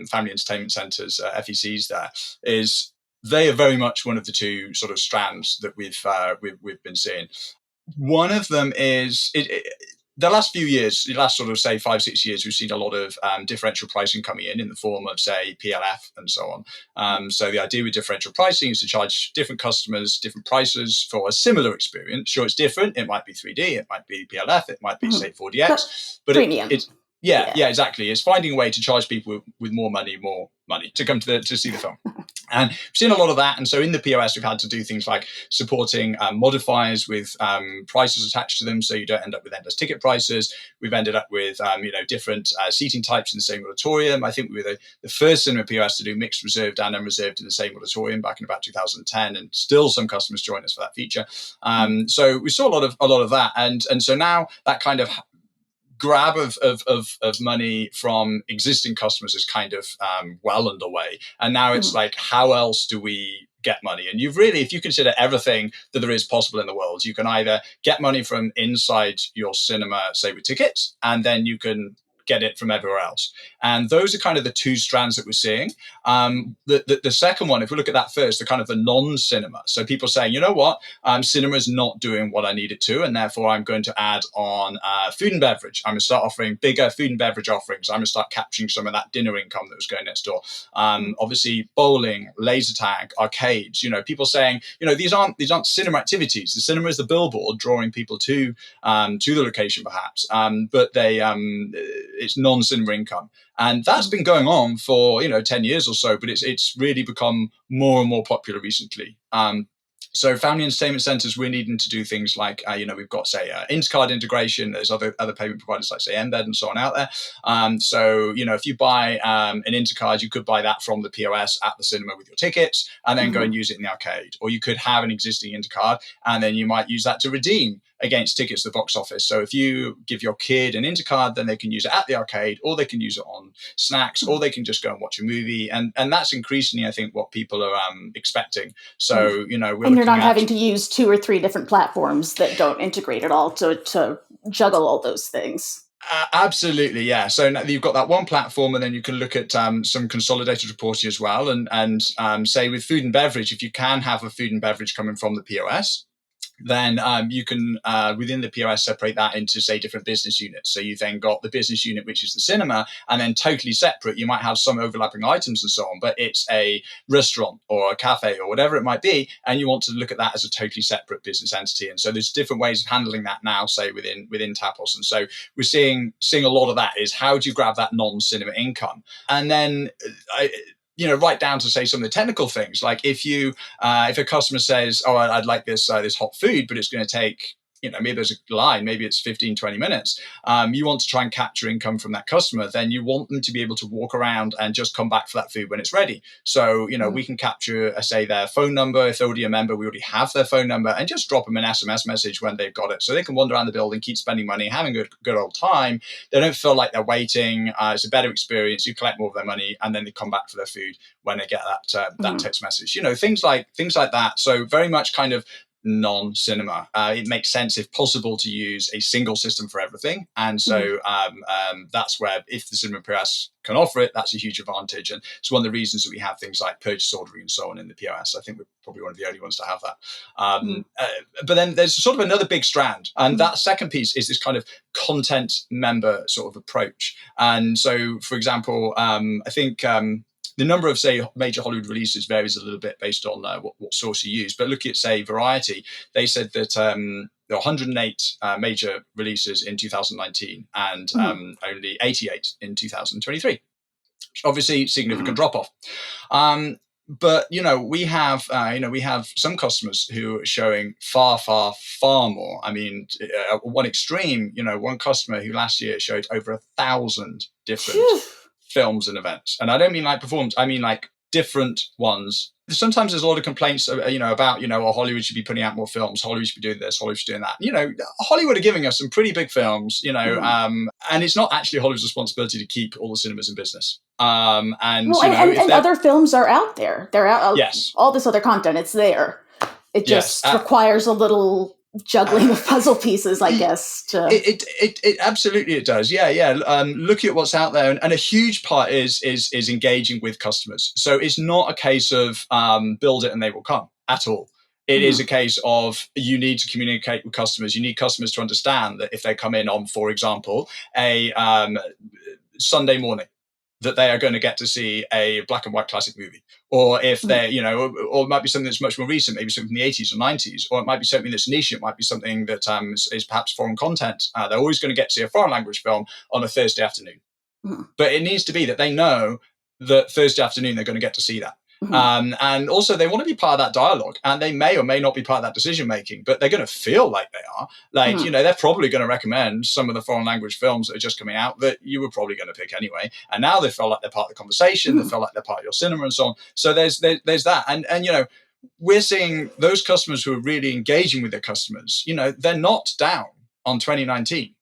family entertainment centres, FECs. There is they are very much one of the two sort of strands that we've been seeing. One of them is the last few years, the last sort of say 5-6 years, we've seen a lot of differential pricing coming in the form of say PLF and so on. So the idea with differential pricing is to charge different customers different prices for a similar experience. Sure, it's different. It might be 3D, it might be PLF, it might be say 4DX, but premium. It's yeah, exactly. It's finding a way to charge people with more money to come to see the film. And we've seen a lot of that. And so in the POS, we've had to do things like supporting modifiers with prices attached to them, so you don't end up with endless ticket prices. We've ended up with different seating types in the same auditorium. I think we were the first cinema POS to do mixed reserved and unreserved in the same auditorium back in about 2010, and still some customers join us for that feature. So we saw a lot of that, and so now that kind of grab of money from existing customers is kind of well underway, and now it's like, how else do we get money? And if you consider everything that there is possible in the world, you can either get money from inside your cinema, say with tickets, and then you can get it from everywhere else. And those are kind of the two strands that we're seeing. The second one, if we look at that first, the kind of the non-cinema. So people saying, you know what, cinema is not doing what I need it to, and therefore I'm going to add on food and beverage. I'm going to start offering bigger food and beverage offerings. I'm going to start capturing some of that dinner income that was going next door. Obviously, bowling, laser tag, arcades. People saying, these aren't cinema activities. The cinema is the billboard drawing people to the location, perhaps, but it's non-cinema income. And that's been going on for 10 years or so, but it's really become more and more popular recently. So family entertainment centers, we're needing to do things like, we've got, say, Intercard integration. There's other payment providers like, say, Embed and so on out there. So, if you buy an Intercard, you could buy that from the POS at the cinema with your tickets and then go and use it in the arcade. Or you could have an existing Intercard and then you might use that to redeem against tickets at the box office. So if you give your kid an Intercard, then they can use it at the arcade, or they can use it on snacks, or they can just go and watch a movie. And that's increasingly, I think, what people are expecting. So, and you're not having to use 2 or 3 different platforms that don't integrate at all to juggle all those things. Absolutely, yeah. So now you've got that one platform, and then you can look at some consolidated reporting as well. And say with food and beverage, if you can have a food and beverage coming from the POS, then you can, within the POS, separate that into, say, different business units. So you then got the business unit, which is the cinema, and then totally separate, you might have some overlapping items and so on, but it's a restaurant or a cafe or whatever it might be, and you want to look at that as a totally separate business entity. And so there's different ways of handling that now, say, within Tapos. And so we're seeing a lot of that is, how do you grab that non-cinema income? And then right down to, say, some of the technical things, like if a customer says, oh, I'd like this hot food, but it's going to take, maybe there's a line, maybe it's 15-20 minutes. You want to try and capture income from that customer, then you want them to be able to walk around and just come back for that food when it's ready. So, we can capture, say, their phone number. If they're already a member, we already have their phone number, and just drop them an SMS message when they've got it. So they can wander around the building, keep spending money, having a good old time. They don't feel like they're waiting. It's a better experience. You collect more of their money, and then they come back for their food when they get that text message. Things like that. So very much kind of non-cinema. It makes sense, if possible, to use a single system for everything. And so that's where, if the cinema POS can offer it, that's a huge advantage. And it's one of the reasons that we have things like purchase ordering and so on in the POS. I think we're probably one of the only ones to have that. But then there's sort of another big strand. And that second piece is this kind of content member sort of approach. And so, for example, I think the number of, say, major Hollywood releases varies a little bit based on what source you use. But look at, say, Variety. They said that there were 108 major releases in 2019 and only 88 in 2023. Obviously, significant drop-off. But we have some customers who are showing far, far, far more. I mean, at one extreme, one customer who last year showed over 1,000 different films and events. And I don't mean like performance, I mean like different ones. Sometimes there's a lot of complaints, about, Hollywood should be putting out more films, Hollywood should be doing this, Hollywood should be doing that. Hollywood are giving us some pretty big films, and it's not actually Hollywood's responsibility to keep all the cinemas in business. And other films are out there. They're out. Yes. All this other content, it's there. It just requires a little juggling of puzzle pieces, I guess. It absolutely it does. Yeah. Looking at what's out there, and a huge part is engaging with customers. So it's not a case of build it and they will come at all. It is a case of you need to communicate with customers. You need customers to understand that if they come in on, for example, a Sunday morning, that they are going to get to see a black and white classic movie, or if they're, or it might be something that's much more recent, maybe something from the 80s or 90s, or it might be something that's niche. It might be something that is perhaps foreign content. They're always going to get to see a foreign language film on a Thursday afternoon, but it needs to be that they know that Thursday afternoon they're going to get to see that. And also they want to be part of that dialogue, and they may or may not be part of that decision making, but they're going to feel like they are. Like, they're probably going to recommend some of the foreign language films that are just coming out that you were probably going to pick anyway. And now they feel like they're part of the conversation. They feel like they're part of your cinema and so on. So there's that. And we're seeing those customers who are really engaging with their customers, they're not down on 2019.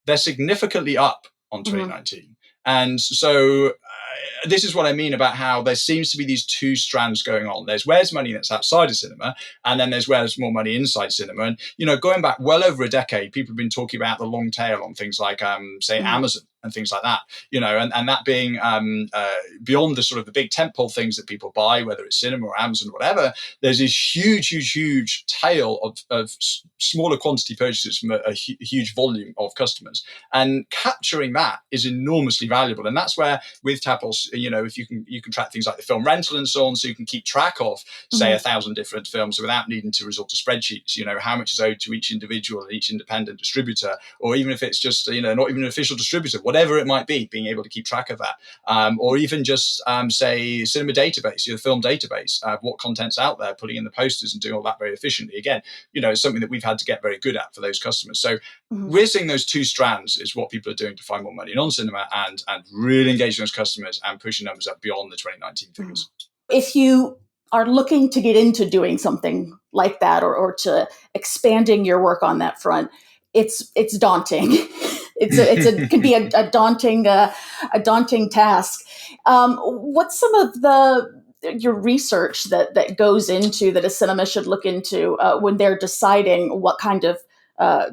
They're significantly up on 2019. And so this is what I mean about how there seems to be these two strands going on. There's where's money that's outside of cinema, and then there's where's more money inside cinema. And, going back well over a decade, people have been talking about the long tail on things like, say, Amazon and things like that, and that being beyond the sort of the big tentpole things that people buy, whether it's cinema or Amazon or whatever. There's this huge tail of smaller quantity purchases from a huge volume of customers, and capturing that is enormously valuable. And that's where with Tapos, if you can track things like the film rental and so on, so you can keep track of, say, 1,000 different films without needing to resort to spreadsheets. How much is owed to each individual and each independent distributor, or even if it's just not even an official distributor, whatever it might be, being able to keep track of that, or even just say cinema database, the film database, what content's out there, putting in the posters and doing all that very efficiently. Again, it's something that we've had to get very good at for those customers. So we're seeing those two strands is what people are doing to find more money in on-cinema and really engaging those customers and pushing numbers up beyond the 2019 figures. If you are looking to get into doing something like that, or to expanding your work on that front, it's daunting. It can be a daunting task. What's some of your research that goes into that a cinema should look into when they're deciding what kind of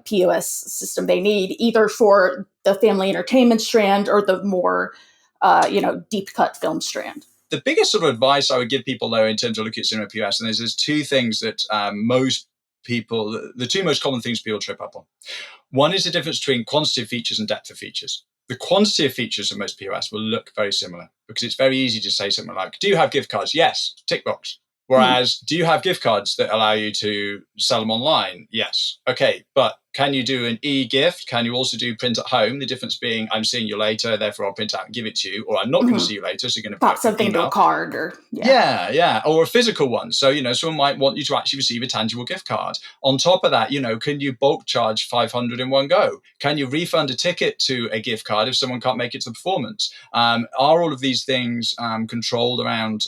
POS system they need, either for the family entertainment strand or the more deep cut film strand? The biggest sort of advice I would give people, though, in terms of looking at cinema POS, and there's two things that the two most common things people trip up on. One is the difference between quantity of features and depth of features. The quantity of features of most POS will look very similar, because it's very easy to say something like, do you have gift cards? Yes, tick box. Whereas, do you have gift cards that allow you to sell them online? Yes. Okay, but can you do an e-gift? Can you also do print at home? The difference being, I'm seeing you later, therefore I'll print out and give it to you, or I'm not going to see you later, so you're going to pop something into a card, or or a physical one. So someone might want you to actually receive a tangible gift card. On top of that, can you bulk charge 500 in one go? Can you refund a ticket to a gift card if someone can't make it to the performance? Are all of these things controlled around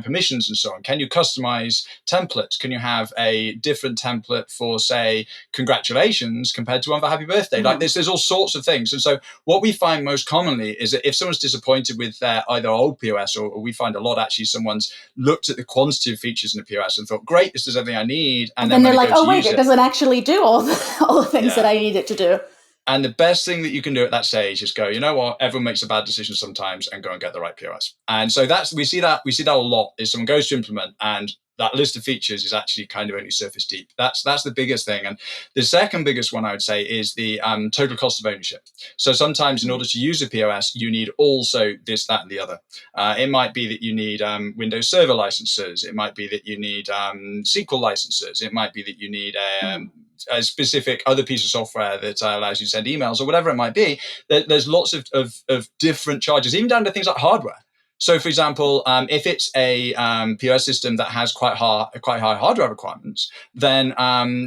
permissions and so on? Can you customize templates? Can you have a different template for, say, congratulations compared to one for happy birthday? Like this, there's all sorts of things. And so what we find most commonly is that if someone's disappointed with their either old POS, or we find a lot actually someone's looked at the quantity of features in the POS and thought, great, this is everything I need. And then they're like, oh wait, it doesn't actually do all the things that I need it to do. And the best thing that you can do at that stage is go, you know what, everyone makes a bad decision sometimes, and go and get the right POS. And so we see that a lot, is someone goes to implement and that list of features is actually kind of only surface deep. That's the biggest thing. And the second biggest one I would say is the total cost of ownership. So sometimes in order to use a POS, you need also this, that, and the other. It might be that you need Windows Server licenses. It might be that you need SQL licenses. It might be that you need a specific other piece of software that allows you to send emails, or whatever it might be. There's lots of different charges, even down to things like hardware. So, for example, if it's a POS system that has quite high hardware requirements, then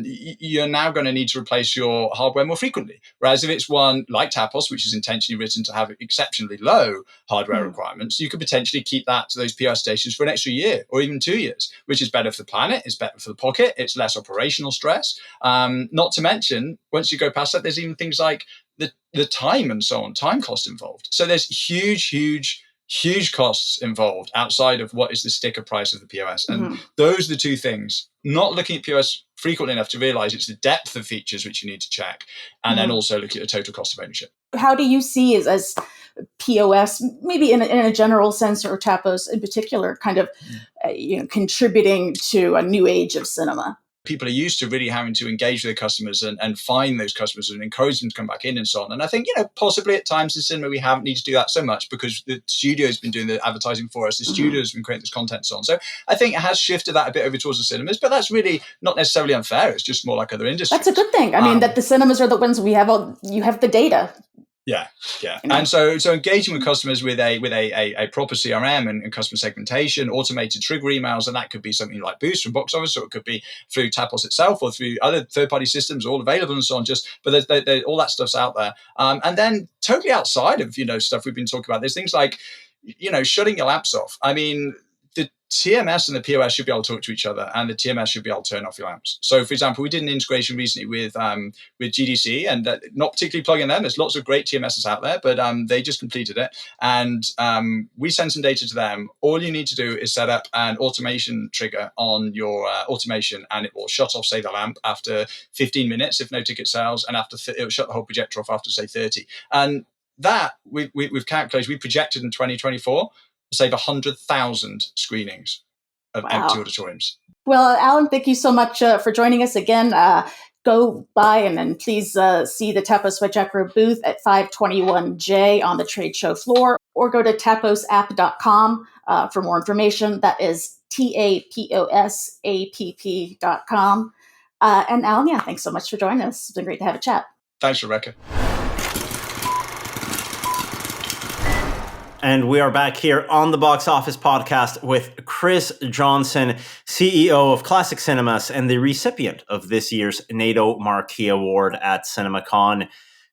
you're now going to need to replace your hardware more frequently. Whereas if it's one like Tapos, which is intentionally written to have exceptionally low hardware requirements, you could potentially keep those POS stations for an extra year or even 2 years, which is better for the planet, it's better for the pocket, it's less operational stress. Not to mention, once you go past that, there's even things like the time and so on, time cost involved. So there's huge huge costs involved outside of what is the sticker price of the POS. And Mm-hmm. those are the two things. Not looking at POS frequently enough to realize it's the depth of features which you need to check, and then also looking at the total cost of ownership. How do you see as POS, maybe in a general sense, or Tapos in particular, kind of contributing to a new age of cinema? People are used to really having to engage with their customers and find those customers and encourage them to come back in and so on. And I think, possibly at times in cinema, we haven't needed to do that so much because the studio's been doing the advertising for us. The studio's been creating this content and so on. So I think it has shifted that a bit over towards the cinemas, but that's really not necessarily unfair. It's just more like other industries. That's a good thing. I mean, that the cinemas are the ones you have the data. Yeah. And so engaging with customers with a proper CRM and customer segmentation, automated trigger emails, and that could be something like Boost from Box Office, or it could be through Tapos itself or through other third-party systems, all available and so on. But all that stuff's out there. And then totally outside of stuff we've been talking about, there's things like shutting your lamps off. I mean, the TMS and the POS should be able to talk to each other, and the TMS should be able to turn off your lamps. So, for example, we did an integration recently with GDC, and not particularly plugging them. There's lots of great TMSs out there, but they just completed it, and we send some data to them. All you need to do is set up an automation trigger on your automation, and it will shut off, say, the lamp after 15 minutes if no ticket sales, and it will shut the whole projector off after, say, 30. And that we've calculated, we projected in 2024. Save 100,000 screenings of empty auditoriums. Well, Alan, thank you so much for joining us again. Go by and then please see the Tapos by Jacro booth at 521J on the trade show floor, or go to taposapp.com for more information. That is taposapp.com. And Alan, thanks so much for joining us. It's been great to have a chat. Thanks, Rebecca. And we are back here on the Box Office Podcast with Chris Johnson, CEO of Classic Cinemas and the recipient of this year's NATO Marquee Award at CinemaCon.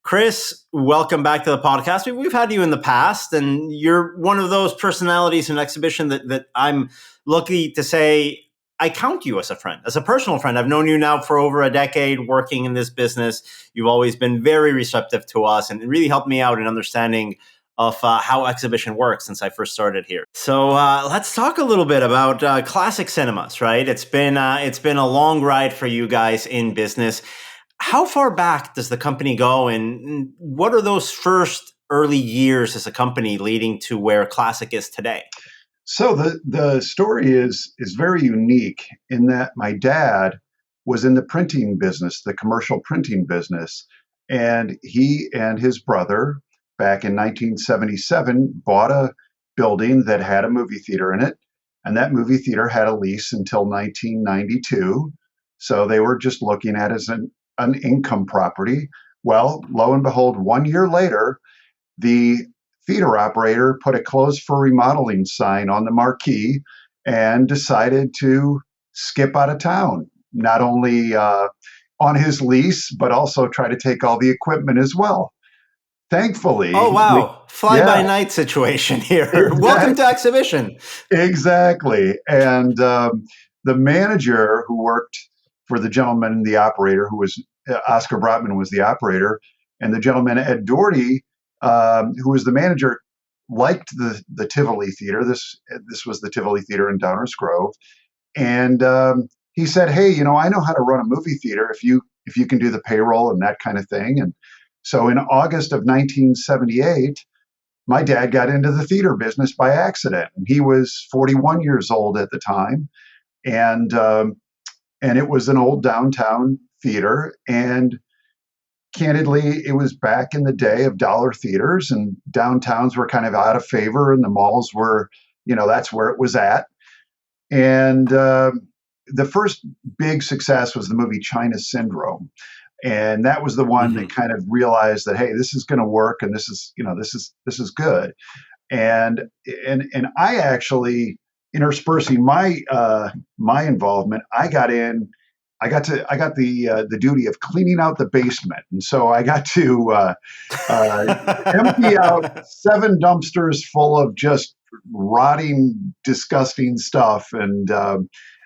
Chris, welcome back to the podcast. We've had you in the past, and you're one of those personalities in exhibition that I'm lucky to say I count you as a friend, as a personal friend. I've known you now for over a decade working in this business. You've always been very receptive to us and really helped me out in understanding of how exhibition works since I first started here. So let's talk a little bit about Classic Cinemas, right? It's been a long ride for you guys in business. How far back does the company go, and what are those first early years as a company leading to where Classic is today? So the story is very unique in that my dad was in the printing business, the commercial printing business, and he and his brother back in 1977 bought a building that had a movie theater in it, and that movie theater had a lease until 1992. So they were just looking at it as an income property. Well, lo and behold, 1 year later, the theater operator put a closed for remodeling sign on the marquee and decided to skip out of town, not only on his lease, but also try to take all the equipment as well. Thankfully. Oh, wow. Fly-by-night situation here. Exactly. Welcome to exhibition. Exactly. And the manager who worked for the gentleman, the operator, who was Oscar Brotman was the operator, and the gentleman, Ed Doherty, who was the manager, liked the Tivoli Theater. This was the Tivoli Theater in Downers Grove. And he said, hey, I know how to run a movie theater if you can do the payroll and that kind of thing. And so in August of 1978, my dad got into the theater business by accident. He was 41 years old at the time, and it was an old downtown theater. And candidly, it was back in the day of dollar theaters, and downtowns were kind of out of favor, and the malls were, that's where it was at. And the first big success was the movie China Syndrome. And that was the one that kind of realized that, hey, this is going to work, and this is this is good. And I actually, interspersing my involvement, I got the duty of cleaning out the basement, and so I got to empty out 7 dumpsters full of just rotting, disgusting stuff, and.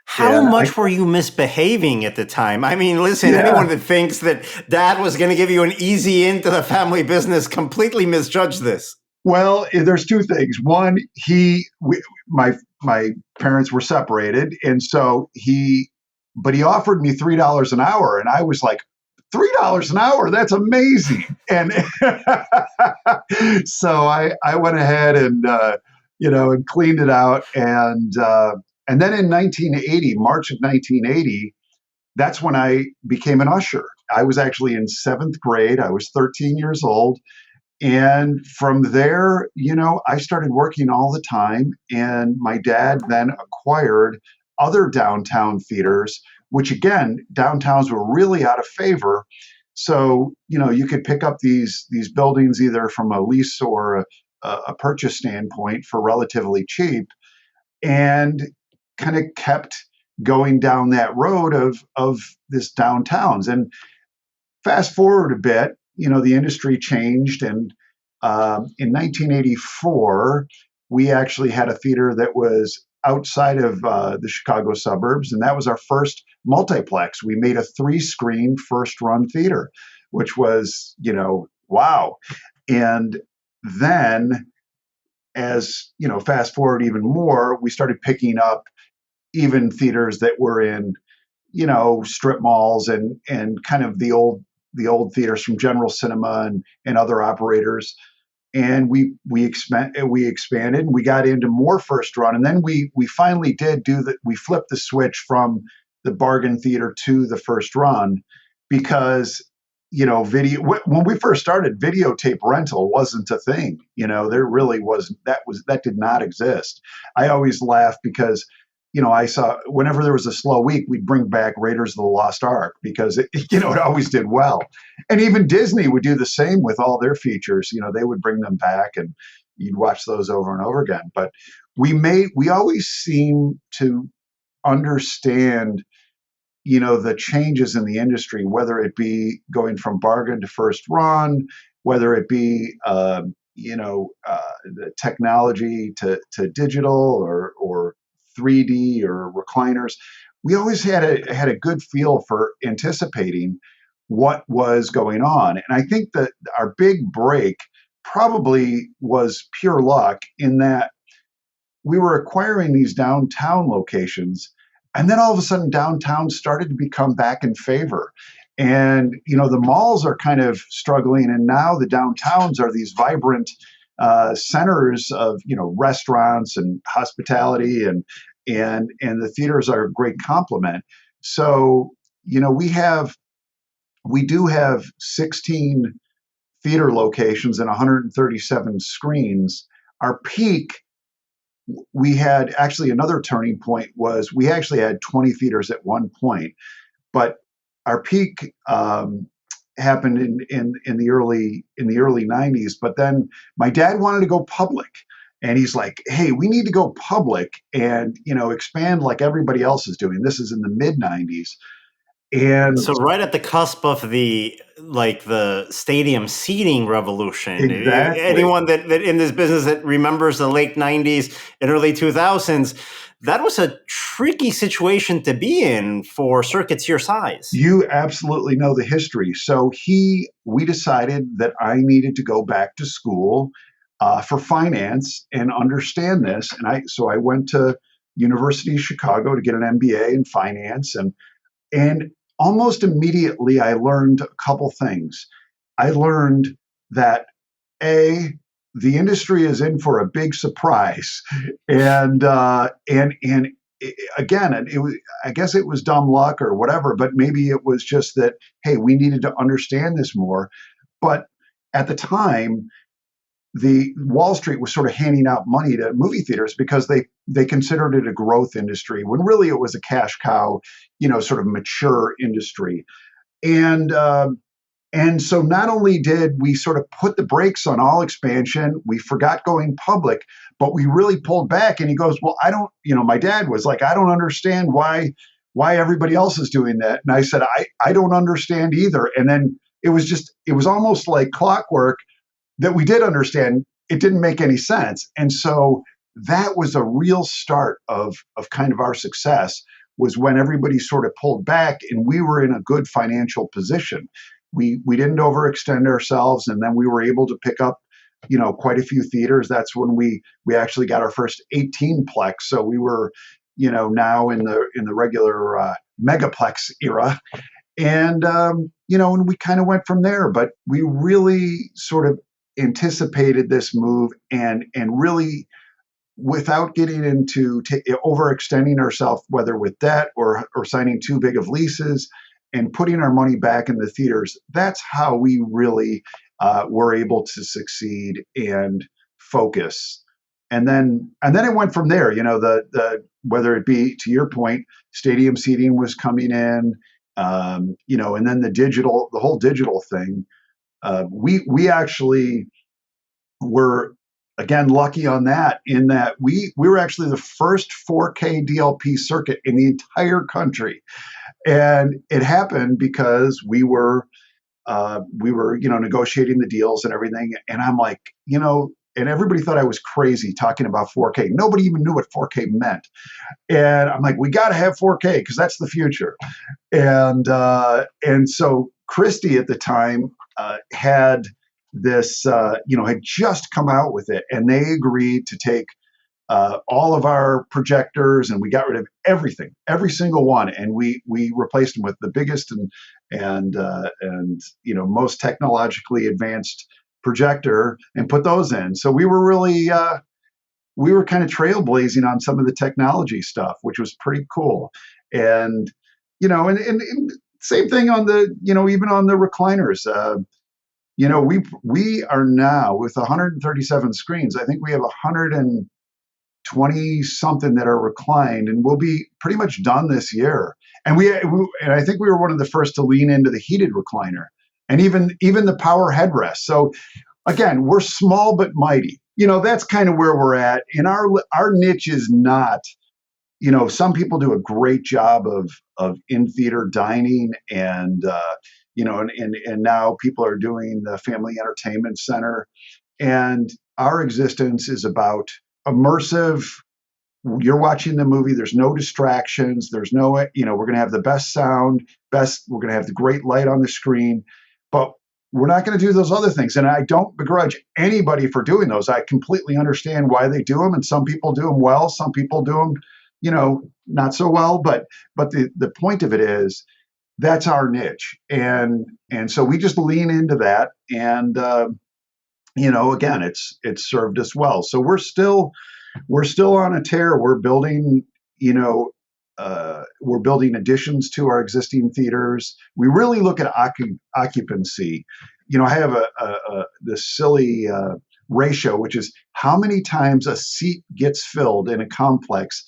How much were you misbehaving at the time? I mean, listen, anyone that thinks that Dad was going to give you an easy into the family business completely misjudged this. Well, there's two things. One, my parents were separated, and so but he offered me $3 an hour, and I was like, $3 an hour? That's amazing. And so I went ahead and and cleaned it out, and then in 1980, March of 1980, that's when I became an usher. I was actually in seventh grade. I was 13 years old. And from there, I started working all the time. And my dad then acquired other downtown theaters, which again, downtowns were really out of favor. So, you could pick up these buildings either from a lease or a purchase standpoint for relatively cheap, and kind of kept going down that road of this downtowns. And fast forward a bit, the industry changed, and in 1984, we actually had a theater that was outside of the Chicago suburbs, and that was our first multiplex. We made a 3-screen first-run theater, which was, wow. And then, as fast forward even more, we started picking up even theaters that were in, strip malls and kind of the old theaters from General Cinema and other operators. And we expanded, and we got into more first run, and then we finally did we flipped the switch from the bargain theater to the first run, because video, when we first started, videotape rental wasn't a thing. There really wasn't. That did not exist. I always laugh because I saw whenever there was a slow week, we'd bring back Raiders of the Lost Ark because it always did well. And even Disney would do the same with all their features. They would bring them back, and you'd watch those over and over again. But we always seem to understand, the changes in the industry, whether it be going from bargain to first run, whether it be the technology to digital or 3D or recliners. We always had a good feel for anticipating what was going on. And I think that our big break probably was pure luck, in that we were acquiring these downtown locations, and then all of a sudden downtown started to become back in favor. And, the malls are kind of struggling, and now the downtowns are these vibrant centers of, restaurants and hospitality, and the theaters are a great complement. So, we do have 16 theater locations and 137 screens. Our peak, we had actually another turning point was we actually had 20 theaters at one point, but our peak happened in the early 90s. But then my dad wanted to go public, and he's like, "Hey, we need to go public and expand like everybody else is doing." This is in the mid 90s. And so right at the cusp of the stadium seating revolution. Exactly. Anyone that in this business that remembers the late 90s and early 2000s, that was a tricky situation to be in for circuits your size. You absolutely know the history. So we decided that I needed to go back to school for finance and understand this. And so I went to University of Chicago to get an MBA in finance, and almost immediately I learned a couple things. I learned that the industry is in for a big surprise, and again, I guess it was dumb luck or whatever, but maybe it was just that, hey, we needed to understand this more. But at the time, the Wall Street was sort of handing out money to movie theaters because they considered it a growth industry, when really it was a cash cow, sort of mature industry. And so not only did we sort of put the brakes on all expansion, we forgot going public, but we really pulled back. And he goes, "Well, I don't," my dad was like, "I don't understand why everybody else is doing that." And I said, I don't understand either. And then it was almost like clockwork that we did understand. It didn't make any sense. And so that was a real start of kind of our success, was when everybody sort of pulled back and we were in a good financial position. We didn't overextend ourselves, and then we were able to pick up quite a few theaters. That's when we actually got our first 18-plex. So we were, now in the regular megaplex era. And, and we kind of went from there, but we really sort of anticipated this move and really, without getting into overextending ourselves, whether with debt or signing too big of leases and putting our money back in the theaters. That's how we really were able to succeed and focus. And then it went from there. The whether it be, to your point, stadium seating was coming in, and then the whole digital thing. We actually were, again, lucky on that, in that we were actually the first 4K DLP circuit in the entire country. And it happened because we were negotiating the deals and everything. And I'm like, and everybody thought I was crazy talking about 4K. Nobody even knew what 4K meant. And I'm like, we got to have 4K because that's the future. And so Christie at the time had this, had just come out with it, and they agreed to take all of our projectors, and we got rid of everything, every single one, and we replaced them with the biggest and most technologically advanced projector and put those in. So we were really we were kind of trailblazing on some of the technology stuff, which was pretty cool. And and same thing on the even on the recliners. We are now with 137 screens. I think we have 120 something that are reclined, and we'll be pretty much done this year. And and I think we were one of the first to lean into the heated recliner, and even the power headrest. So again, we're small but mighty. That's kind of where we're at. And our niche is not, some people do a great job of in theater dining, and and now people are doing the family entertainment center. And our existence is about immersive. You're watching the movie. There's no distractions. There's no, we're going to have the best sound, we're going to have the great light on the screen, but we're not going to do those other things. And I don't begrudge anybody for doing those. I completely understand why they do them. And some people do them well. Some people do them, not so well. But the point of it is, that's our niche. And so we just lean into that. And, again, it's served us well. So we're still on a tear. We're building, additions to our existing theaters. We really look at occupancy. I have this silly ratio, which is how many times a seat gets filled in a complex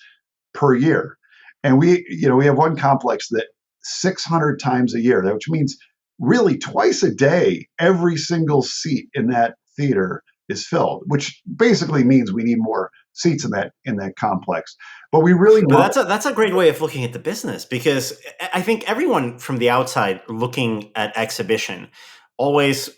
per year. And we have one complex that 600 times a year, which means really twice a day, every single seat in that theater is filled, which basically means we need more seats in that complex. But we really that's a great way of looking at the business, because I think everyone from the outside looking at exhibition always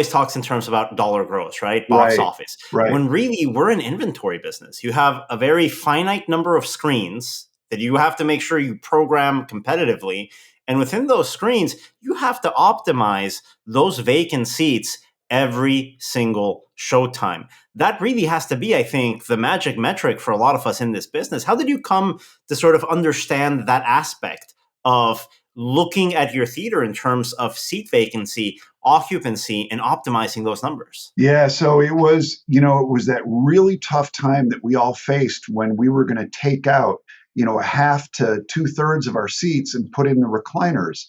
talks in terms about dollar gross, right? Box office. Right. When really we're an inventory business. You have a very finite number of screens that you have to make sure you program competitively. And within those screens, you have to optimize those vacant seats every single showtime. That really has to be, I think, the magic metric for a lot of us in this business. How did you come to sort of understand that aspect of looking at your theater in terms of seat vacancy, occupancy, and optimizing those numbers? Yeah, so it was that really tough time that we all faced when we were going to take out, a half to 2/3 of our seats and put in the recliners.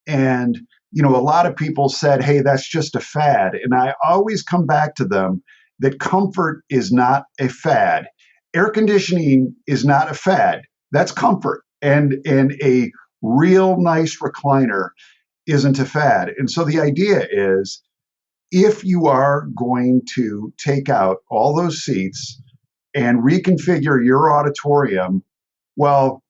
And a lot of people said, hey, that's just a fad. And I always come back to them that comfort is not a fad. Air conditioning is not a fad. That's comfort. And a real nice recliner isn't a fad. And so the idea is, if you are going to take out all those seats and reconfigure your auditorium, well,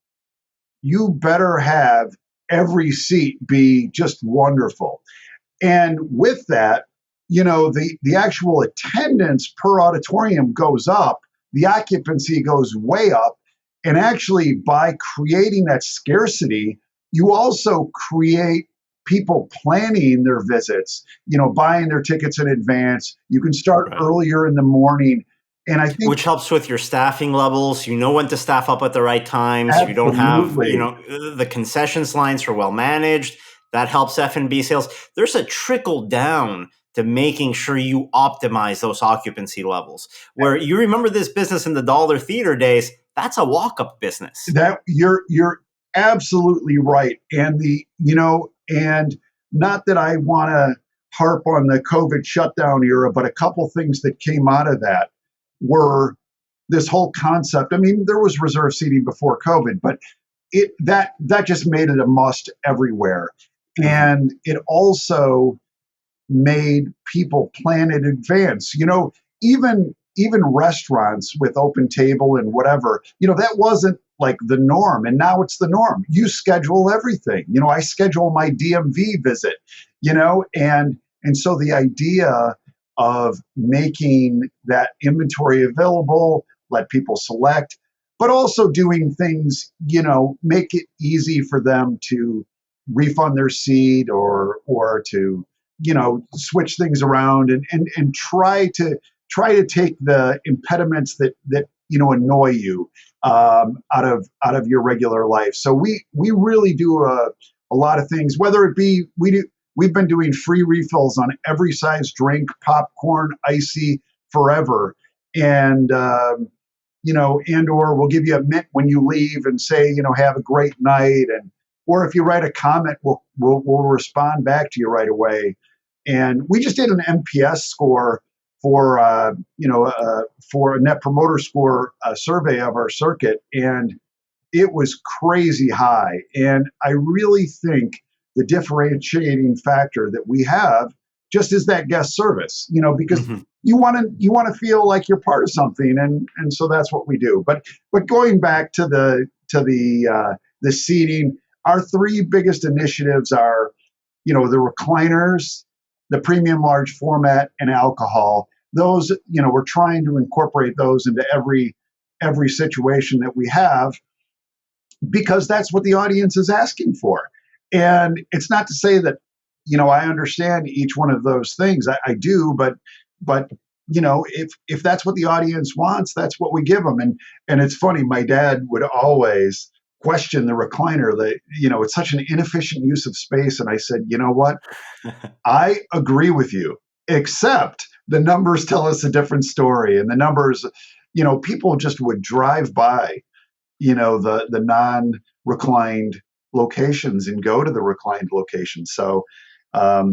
you better have every seat be just wonderful. And with that, the actual attendance per auditorium goes up, the occupancy goes way up. And actually, by creating that scarcity, you also create people planning their visits, buying their tickets in advance. You can start earlier in the morning. And I think, which helps with your staffing levels. You know when to staff up at the right times. absolutely. You don't have, the concessions lines are well managed. That helps F&B sales. There's a trickle down to making sure you optimize those occupancy levels. Where you remember this business in the dollar theater days, that's a walk-up business. That you're absolutely right. And and not that I want to harp on the COVID shutdown era, but a couple things that came out of that were this whole concept. I mean, there was reserve seating before COVID, but that just made it a must everywhere. And it also made people plan in advance. Even restaurants with open table and whatever, that wasn't like the norm. And now it's the norm. You schedule everything. I schedule my DMV visit, and so the idea of making that inventory available, let people select, but also doing things, make it easy for them to refund their seat or to, switch things around and try to take the impediments that annoy you out of your regular life. So we really do a lot of things, whether it be we've been doing free refills on every size drink, popcorn, icy, forever, and and or we'll give you a mint when you leave and say have a great night, or if you write a comment, we'll respond back to you right away. And we just did an NPS score for a Net Promoter Score survey of our circuit, and it was crazy high. And I really think the differentiating factor that we have just is that guest service, because you want to feel like you're part of something, and so that's what we do. But going back to the seating, our three biggest initiatives are, the recliners, the premium large format, and alcohol. Those, we're trying to incorporate those into every situation that we have, because that's what the audience is asking for. And it's not to say that, I understand each one of those things. I do, but if that's what the audience wants, that's what we give them. And it's funny, my dad would always question the recliner, that, it's such an inefficient use of space. And I said, you know what? I agree with you, except the numbers tell us a different story. And the numbers, people just would drive by, the non-reclined locations and go to the reclined locations. So, I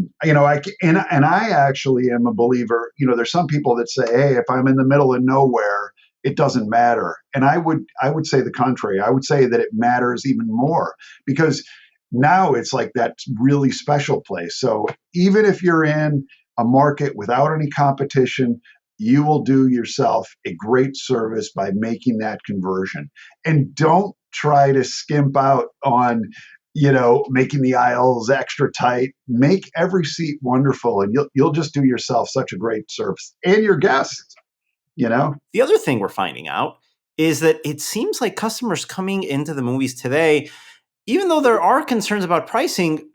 actually am a believer, there's some people that say, hey, if I'm in the middle of nowhere, it doesn't matter. And I would say the contrary. I would say that it matters even more, because now it's like that really special place. So even if you're in a market without any competition, you will do yourself a great service by making that conversion. And don't try to skimp out on, making the aisles extra tight. Make every seat wonderful, and you'll just do yourself such a great service, and your guests, The other thing we're finding out is that it seems like customers coming into the movies today, even though there are concerns about pricing,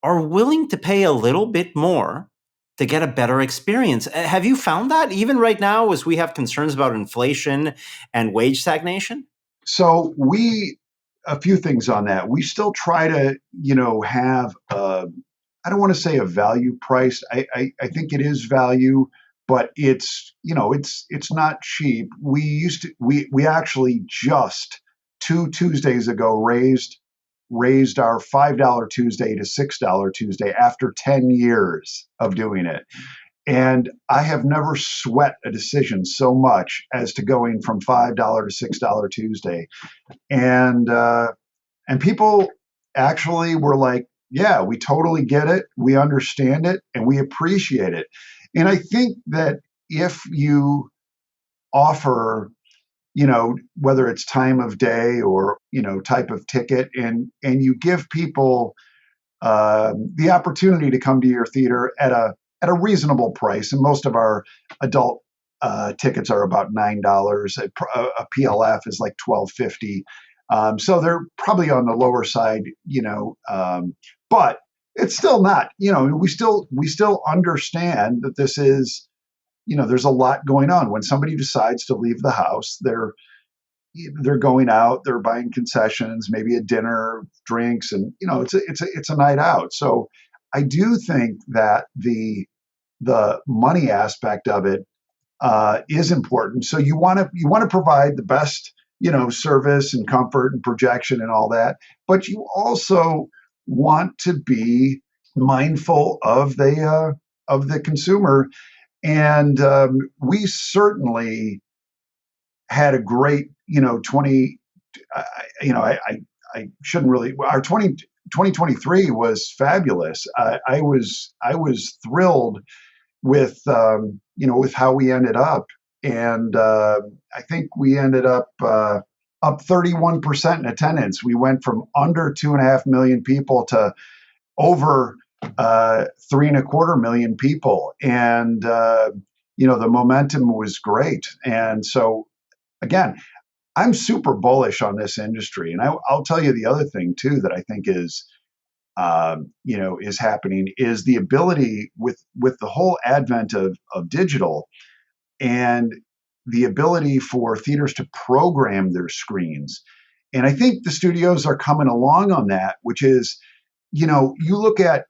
are willing to pay a little bit more to get a better experience. Have you found that even right now, as we have concerns about inflation and wage stagnation? So a few things on that. We still try to, have, I don't want to say a value price. I think it is value, but it's not cheap. We actually just 2 Tuesdays ago raised our $5 Tuesday to $6 Tuesday after 10 years of doing it. And I have never sweat a decision so much as to going from $5 to $6 Tuesday. And people actually were like, yeah, we totally get it. We understand it and we appreciate it. And I think that if you offer, whether it's time of day or, type of ticket, and you give people the opportunity to come to your theater at a reasonable price, and most of our adult tickets are about $9. A PLF is like $12.50. So they're probably on the lower side, but it's still not. We still understand that this is, there's a lot going on. When somebody decides to leave the house, they're going out, they're buying concessions, maybe a dinner, drinks, and it's a night out. So I do think that the money aspect of it is important. So you want to provide the best service and comfort and projection and all that, but you also want to be mindful of the consumer. And we certainly had a great 20. I shouldn't really. Our 2023 was fabulous. I was thrilled with with how we ended up, and I think we ended up 31% in attendance. We went from under 2.5 million people to over 3.25 million people, and the momentum was great. And so again, I'm super bullish on this industry, and I'll tell you the other thing too that I think is happening is the ability with the whole advent of digital and the ability for theaters to program their screens. And I think the studios are coming along on that, which is, you look at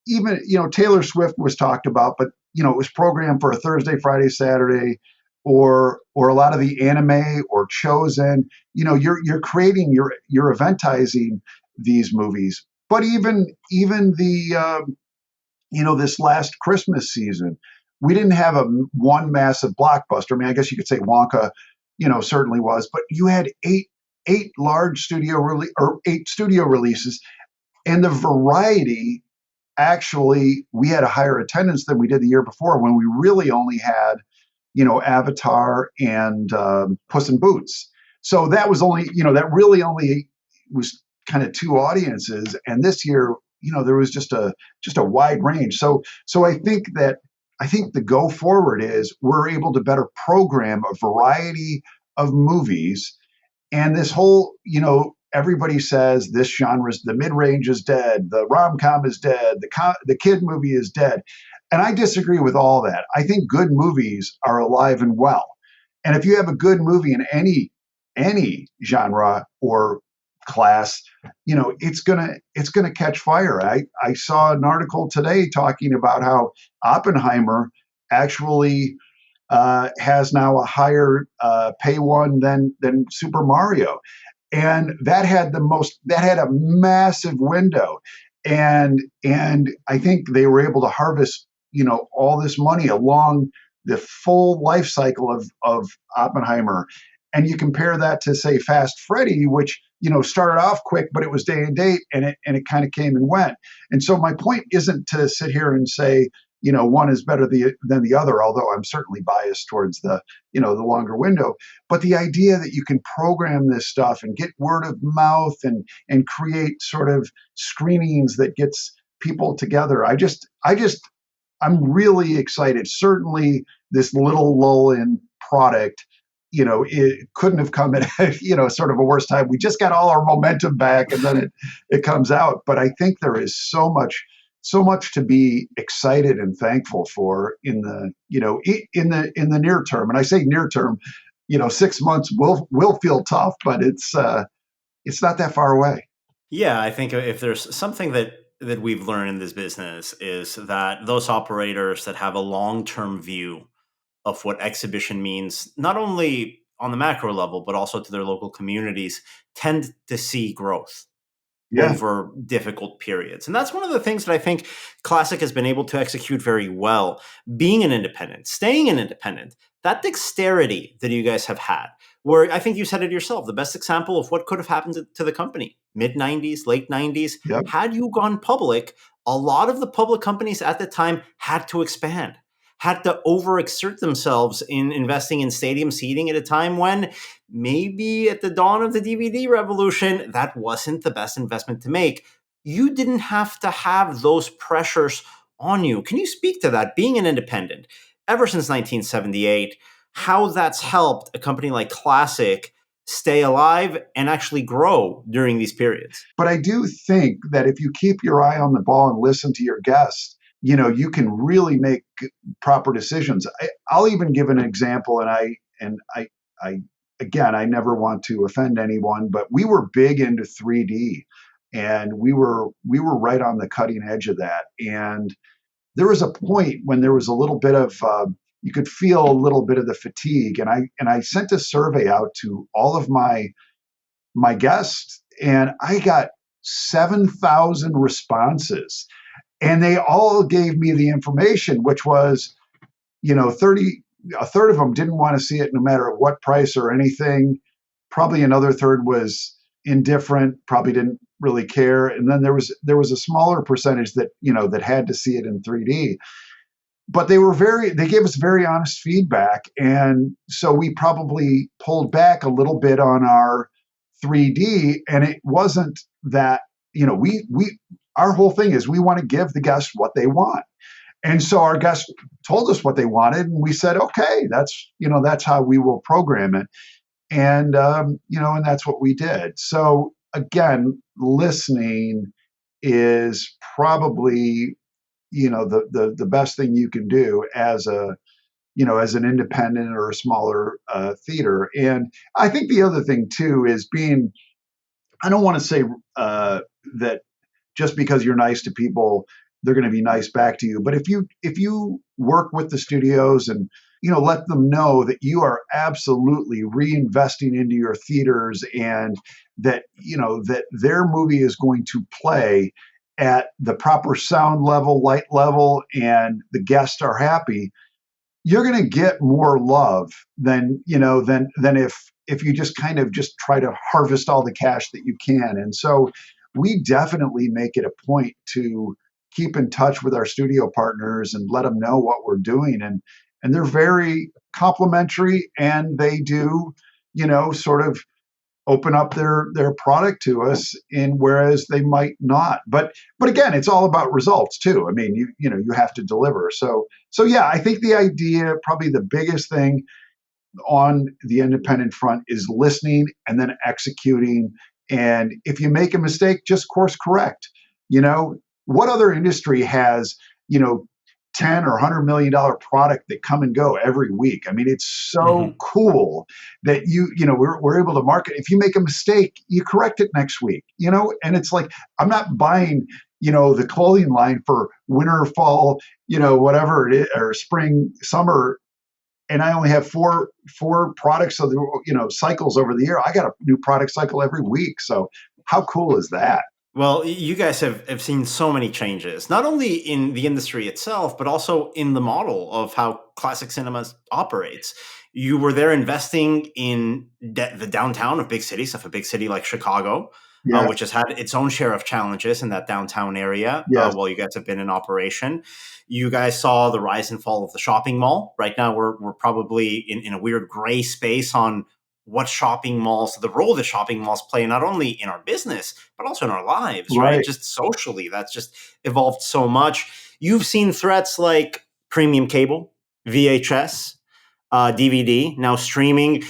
even, Taylor Swift was talked about, but it was programmed for a Thursday, Friday, Saturday, or a lot of the anime or Chosen. You're creating, you're eventizing these movies. But even the this last Christmas season, we didn't have one massive blockbuster. I mean, I guess you could say Wonka, certainly was, but you had eight large eight studio releases, and the variety. Actually, we had a higher attendance than we did the year before, when we really only had Avatar and Puss in Boots. So that was only, that really only was kind of two audiences. And this year, there was just a wide range. So I think the go forward is we're able to better program a variety of movies. And this whole, everybody says this genre's, the mid-range is dead, the rom-com is dead, the kid movie is dead. And I disagree with all that. I think good movies are alive and well. And if you have a good movie in any genre or class, it's gonna catch fire. I saw an article today talking about how Oppenheimer actually has now a higher pay one than Super Mario, and that had a massive window, and I think they were able to harvest all this money along the full life cycle of Oppenheimer. And you compare that to, say, Fast Freddy, which started off quick, but it was day and date, and it kind of came and went. And so my point isn't to sit here and say one is better than the other, although I'm certainly biased towards the longer window. But the idea that you can program this stuff and get word of mouth and create sort of screenings that gets people together, I'm really excited. Certainly, this little lull in product, it couldn't have come at sort of a worse time. We just got all our momentum back, and then it comes out. But I think there is so much to be excited and thankful for in the near term. And I say near term, 6 months will feel tough, but it's not that far away. Yeah, I think if there's something that we've learned in this business is that those operators that have a long-term view of what exhibition means, not only on the macro level, but also to their local communities, tend to see growth over difficult periods. And that's one of the things that I think Classic has been able to execute very well. Being an independent, staying an independent, that dexterity that you guys have had, where I think you said it yourself, the best example of what could have happened to the company, mid-90s, late 90s. Yep. Had you gone public, a lot of the public companies at the time had to expand, had to overexert themselves in investing in stadium seating at a time when maybe at the dawn of the DVD revolution, that wasn't the best investment to make. You didn't have to have those pressures on you. Can you speak to that, being an independent, ever since 1978, how that's helped a company like Classic stay alive and actually grow during these periods. But I do think that if you keep your eye on the ball and listen to your guests, you can really make proper decisions. I'll even give an example, and I again, I never want to offend anyone, but we were big into 3D, and we were right on the cutting edge of that. And there was a point when there was a little bit of you could feel a little bit of the fatigue, and I sent a survey out to all of my guests, and I got 7,000 responses, and they all gave me the information, which was, a third of them didn't want to see it no matter what price or anything. Probably another third was indifferent, probably didn't really care. And then there was a smaller percentage that, that had to see it in 3D. But they gave us very honest feedback. And so we probably pulled back a little bit on our 3D. And it wasn't that, our whole thing is we want to give the guests what they want. And so our guests told us what they wanted, and we said, okay, that's how we will program it. And, and that's what we did. So again, listening is probably, the best thing you can do as as an independent or a smaller theater. And I think the other thing too is I don't want to say that just because you're nice to people, they're going to be nice back to you. But if you work with the studios and let them know that you are absolutely reinvesting into your theaters, and that that their movie is going to play at the proper sound level, light level, and the guests are happy, you're going to get more love than if you just kind of just try to harvest all the cash that you can. And so we definitely make it a point to keep in touch with our studio partners and let them know what we're doing. And they're very complimentary, and they do, sort of open up their product to us, in whereas they might not. But again, it's all about results too. I mean, you have to deliver. So yeah, I think the idea, probably the biggest thing on the independent front, is listening and then executing. And if you make a mistake, just course correct. What other industry has, 10 or $100 million product that come and go every week? I mean, it's so cool that we're able to market. If you make a mistake, you correct it next week, and it's like, I'm not buying, the clothing line for winter, fall, whatever it is, or spring, summer, and I only have four products of the, cycles over the year. I got a new product cycle every week. So how cool is that? Well, you guys have seen so many changes, not only in the industry itself, but also in the model of how classic cinema operates. You were there investing in the downtown of big cities, of a big city like Chicago, which has had its own share of challenges in that downtown area while you guys have been in operation. You guys saw the rise and fall of the shopping mall. Right now, we're probably in a weird gray space on what shopping malls, the role that shopping malls play, not only in our business, but also in our lives, right? Just socially, that's just evolved so much. You've seen threats like premium cable, VHS, DVD, now streaming.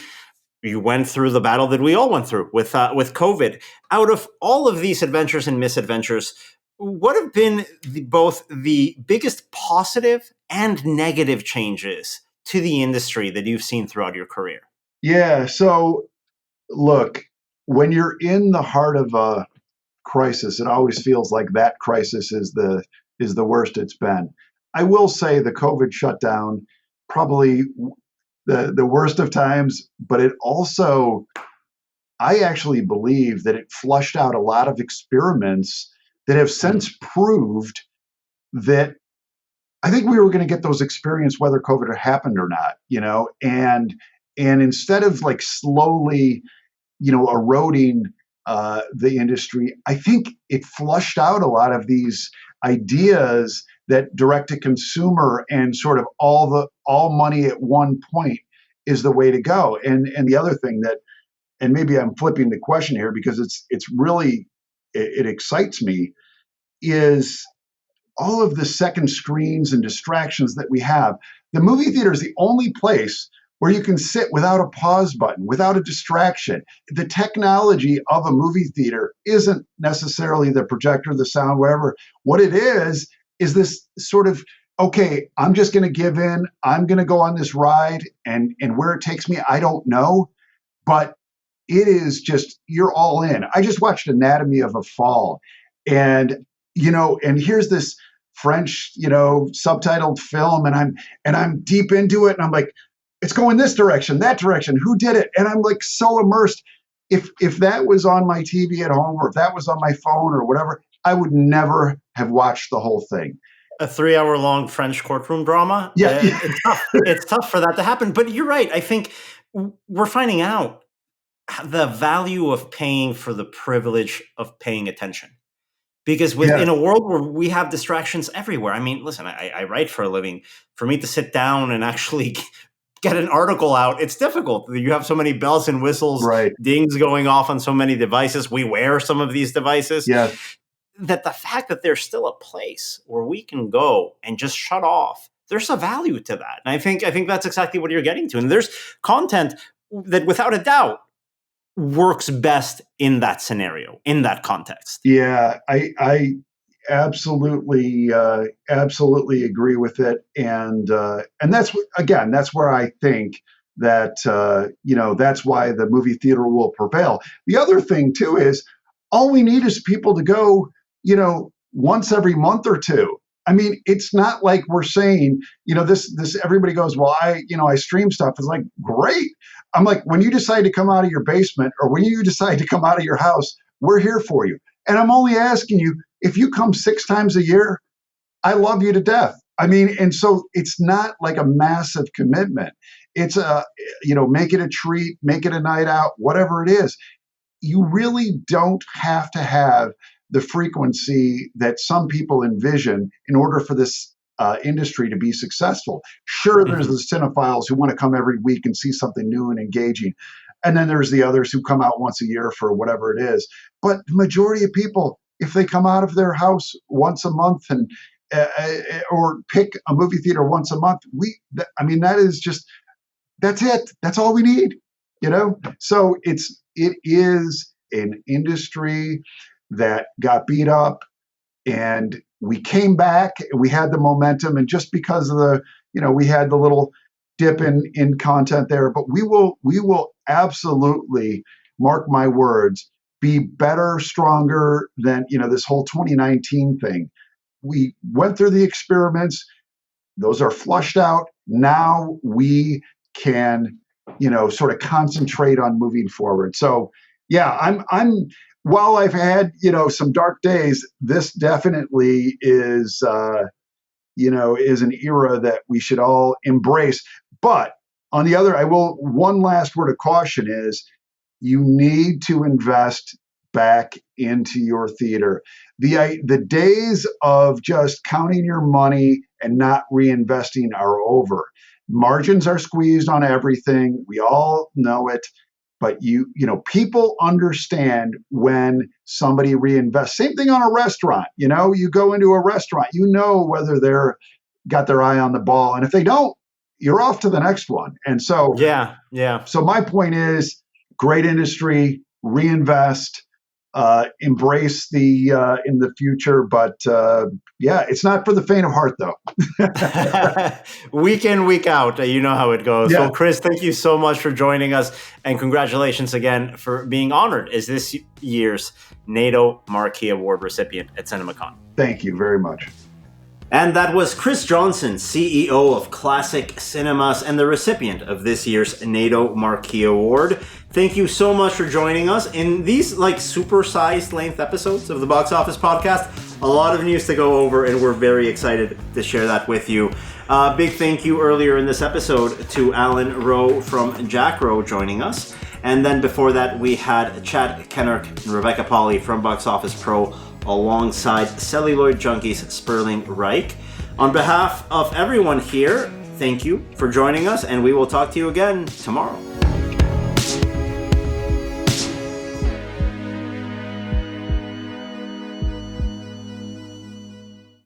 You went through the battle that we all went through with COVID. Out of all of these adventures and misadventures, what have been both the biggest positive and negative changes to the industry that you've seen throughout your career? Yeah. So look, when you're in the heart of a crisis, it always feels like that crisis is the worst it's been. I will say the COVID shutdown, probably the worst of times, but it also, I actually believe that it flushed out a lot of experiments that have since proved that I think we were going to get those experiences whether COVID had happened or not, and instead of like slowly, eroding the industry, I think it flushed out a lot of these ideas that direct to consumer and sort of all money at one point is the way to go. And the other thing that, and maybe I'm flipping the question here because it's really, it excites me, is all of the second screens and distractions that we have. The movie theater is the only place where you can sit without a pause button, without a distraction. The technology of a movie theater isn't necessarily the projector, the sound, whatever. What it is this sort of, okay, I'm just going to give in. I'm going to go on this ride, and where it takes me, I don't know. But it is just, you're all in. I just watched Anatomy of a Fall, and here's this French, subtitled film, and I'm deep into it, and I'm like, it's going this direction, that direction. Who did it? And I'm like so immersed. If that was on my TV at home, or if that was on my phone or whatever, I would never have watched the whole thing. A 3-hour-long French courtroom drama. Yeah. It's tough. It's tough for that to happen. But you're right. I think we're finding out the value of paying for the privilege of paying attention. Because in a world where we have distractions everywhere, I mean, listen, I write for a living. For me to sit down and actually get an article out, it's difficult. You have so many bells and whistles, right, dings going off on so many devices. We wear some of these devices. Yeah. That the fact that there's still a place where we can go and just shut off, there's a value to that. And I think that's exactly what you're getting to. And there's content that without a doubt works best in that scenario, in that context. Yeah, I absolutely agree with it. And that's where I think that, that's why the movie theater will prevail. The other thing too is all we need is people to go, once every month or two. I mean, it's not like we're saying, this everybody goes, well, I stream stuff. It's like, great. I'm like, when you decide to come out of your basement, or when you decide to come out of your house, we're here for you. And I'm only asking you, if you come 6 times a year, I love you to death. I mean, and so it's not like a massive commitment. It's make it a treat, make it a night out, whatever it is. You really don't have to have the frequency that some people envision in order for this industry to be successful. Sure, there's the cinephiles who want to come every week and see something new and engaging. And then there's the others who come out once a year for whatever it is. But the majority of people, if they come out of their house once a month and or pick a movie theater once a month, that's it. That's all we need, So it is an industry that got beat up, and we came back, we had the momentum, and just because of we had the little dip in content there, but we will absolutely, mark my words, be better, stronger than, this whole 2019 thing. We went through the experiments. Those are flushed out. Now we can, sort of concentrate on moving forward. So yeah, I'm while I've had, some dark days, this definitely is, is an era that we should all embrace. But on the other, one last word of caution is you need to invest back into your theater. The days of just counting your money and not reinvesting are over. Margins are squeezed on everything. We all know it. But people understand when somebody reinvests. Same thing on a restaurant. You go into a restaurant, whether they're got their eye on the ball, and if they don't, you're off to the next one. And so, yeah. So my point is, great industry, reinvest, embrace the in the future. But it's not for the faint of heart, though. Week in, week out, you know how it goes. Yeah. Well, Chris, thank you so much for joining us, and congratulations again for being honored as this year's NATO Marquee Award recipient at CinemaCon. Thank you very much. And that was Chris Johnson, CEO of Classic Cinemas and the recipient of this year's NATO Marquee Award. Thank you so much for joining us in these super-sized length episodes of the Box Office Podcast. A lot of news to go over, and we're very excited to share that with you. Big thank you earlier in this episode to Alan Rowe from Jack Rowe joining us. And then before that, we had Chad Kennerk and Rebecca Pauley from Box Office Pro alongside Celluloid Junkie's Sperling Reich. On behalf of everyone here, thank you for joining us, and we will talk to you again tomorrow.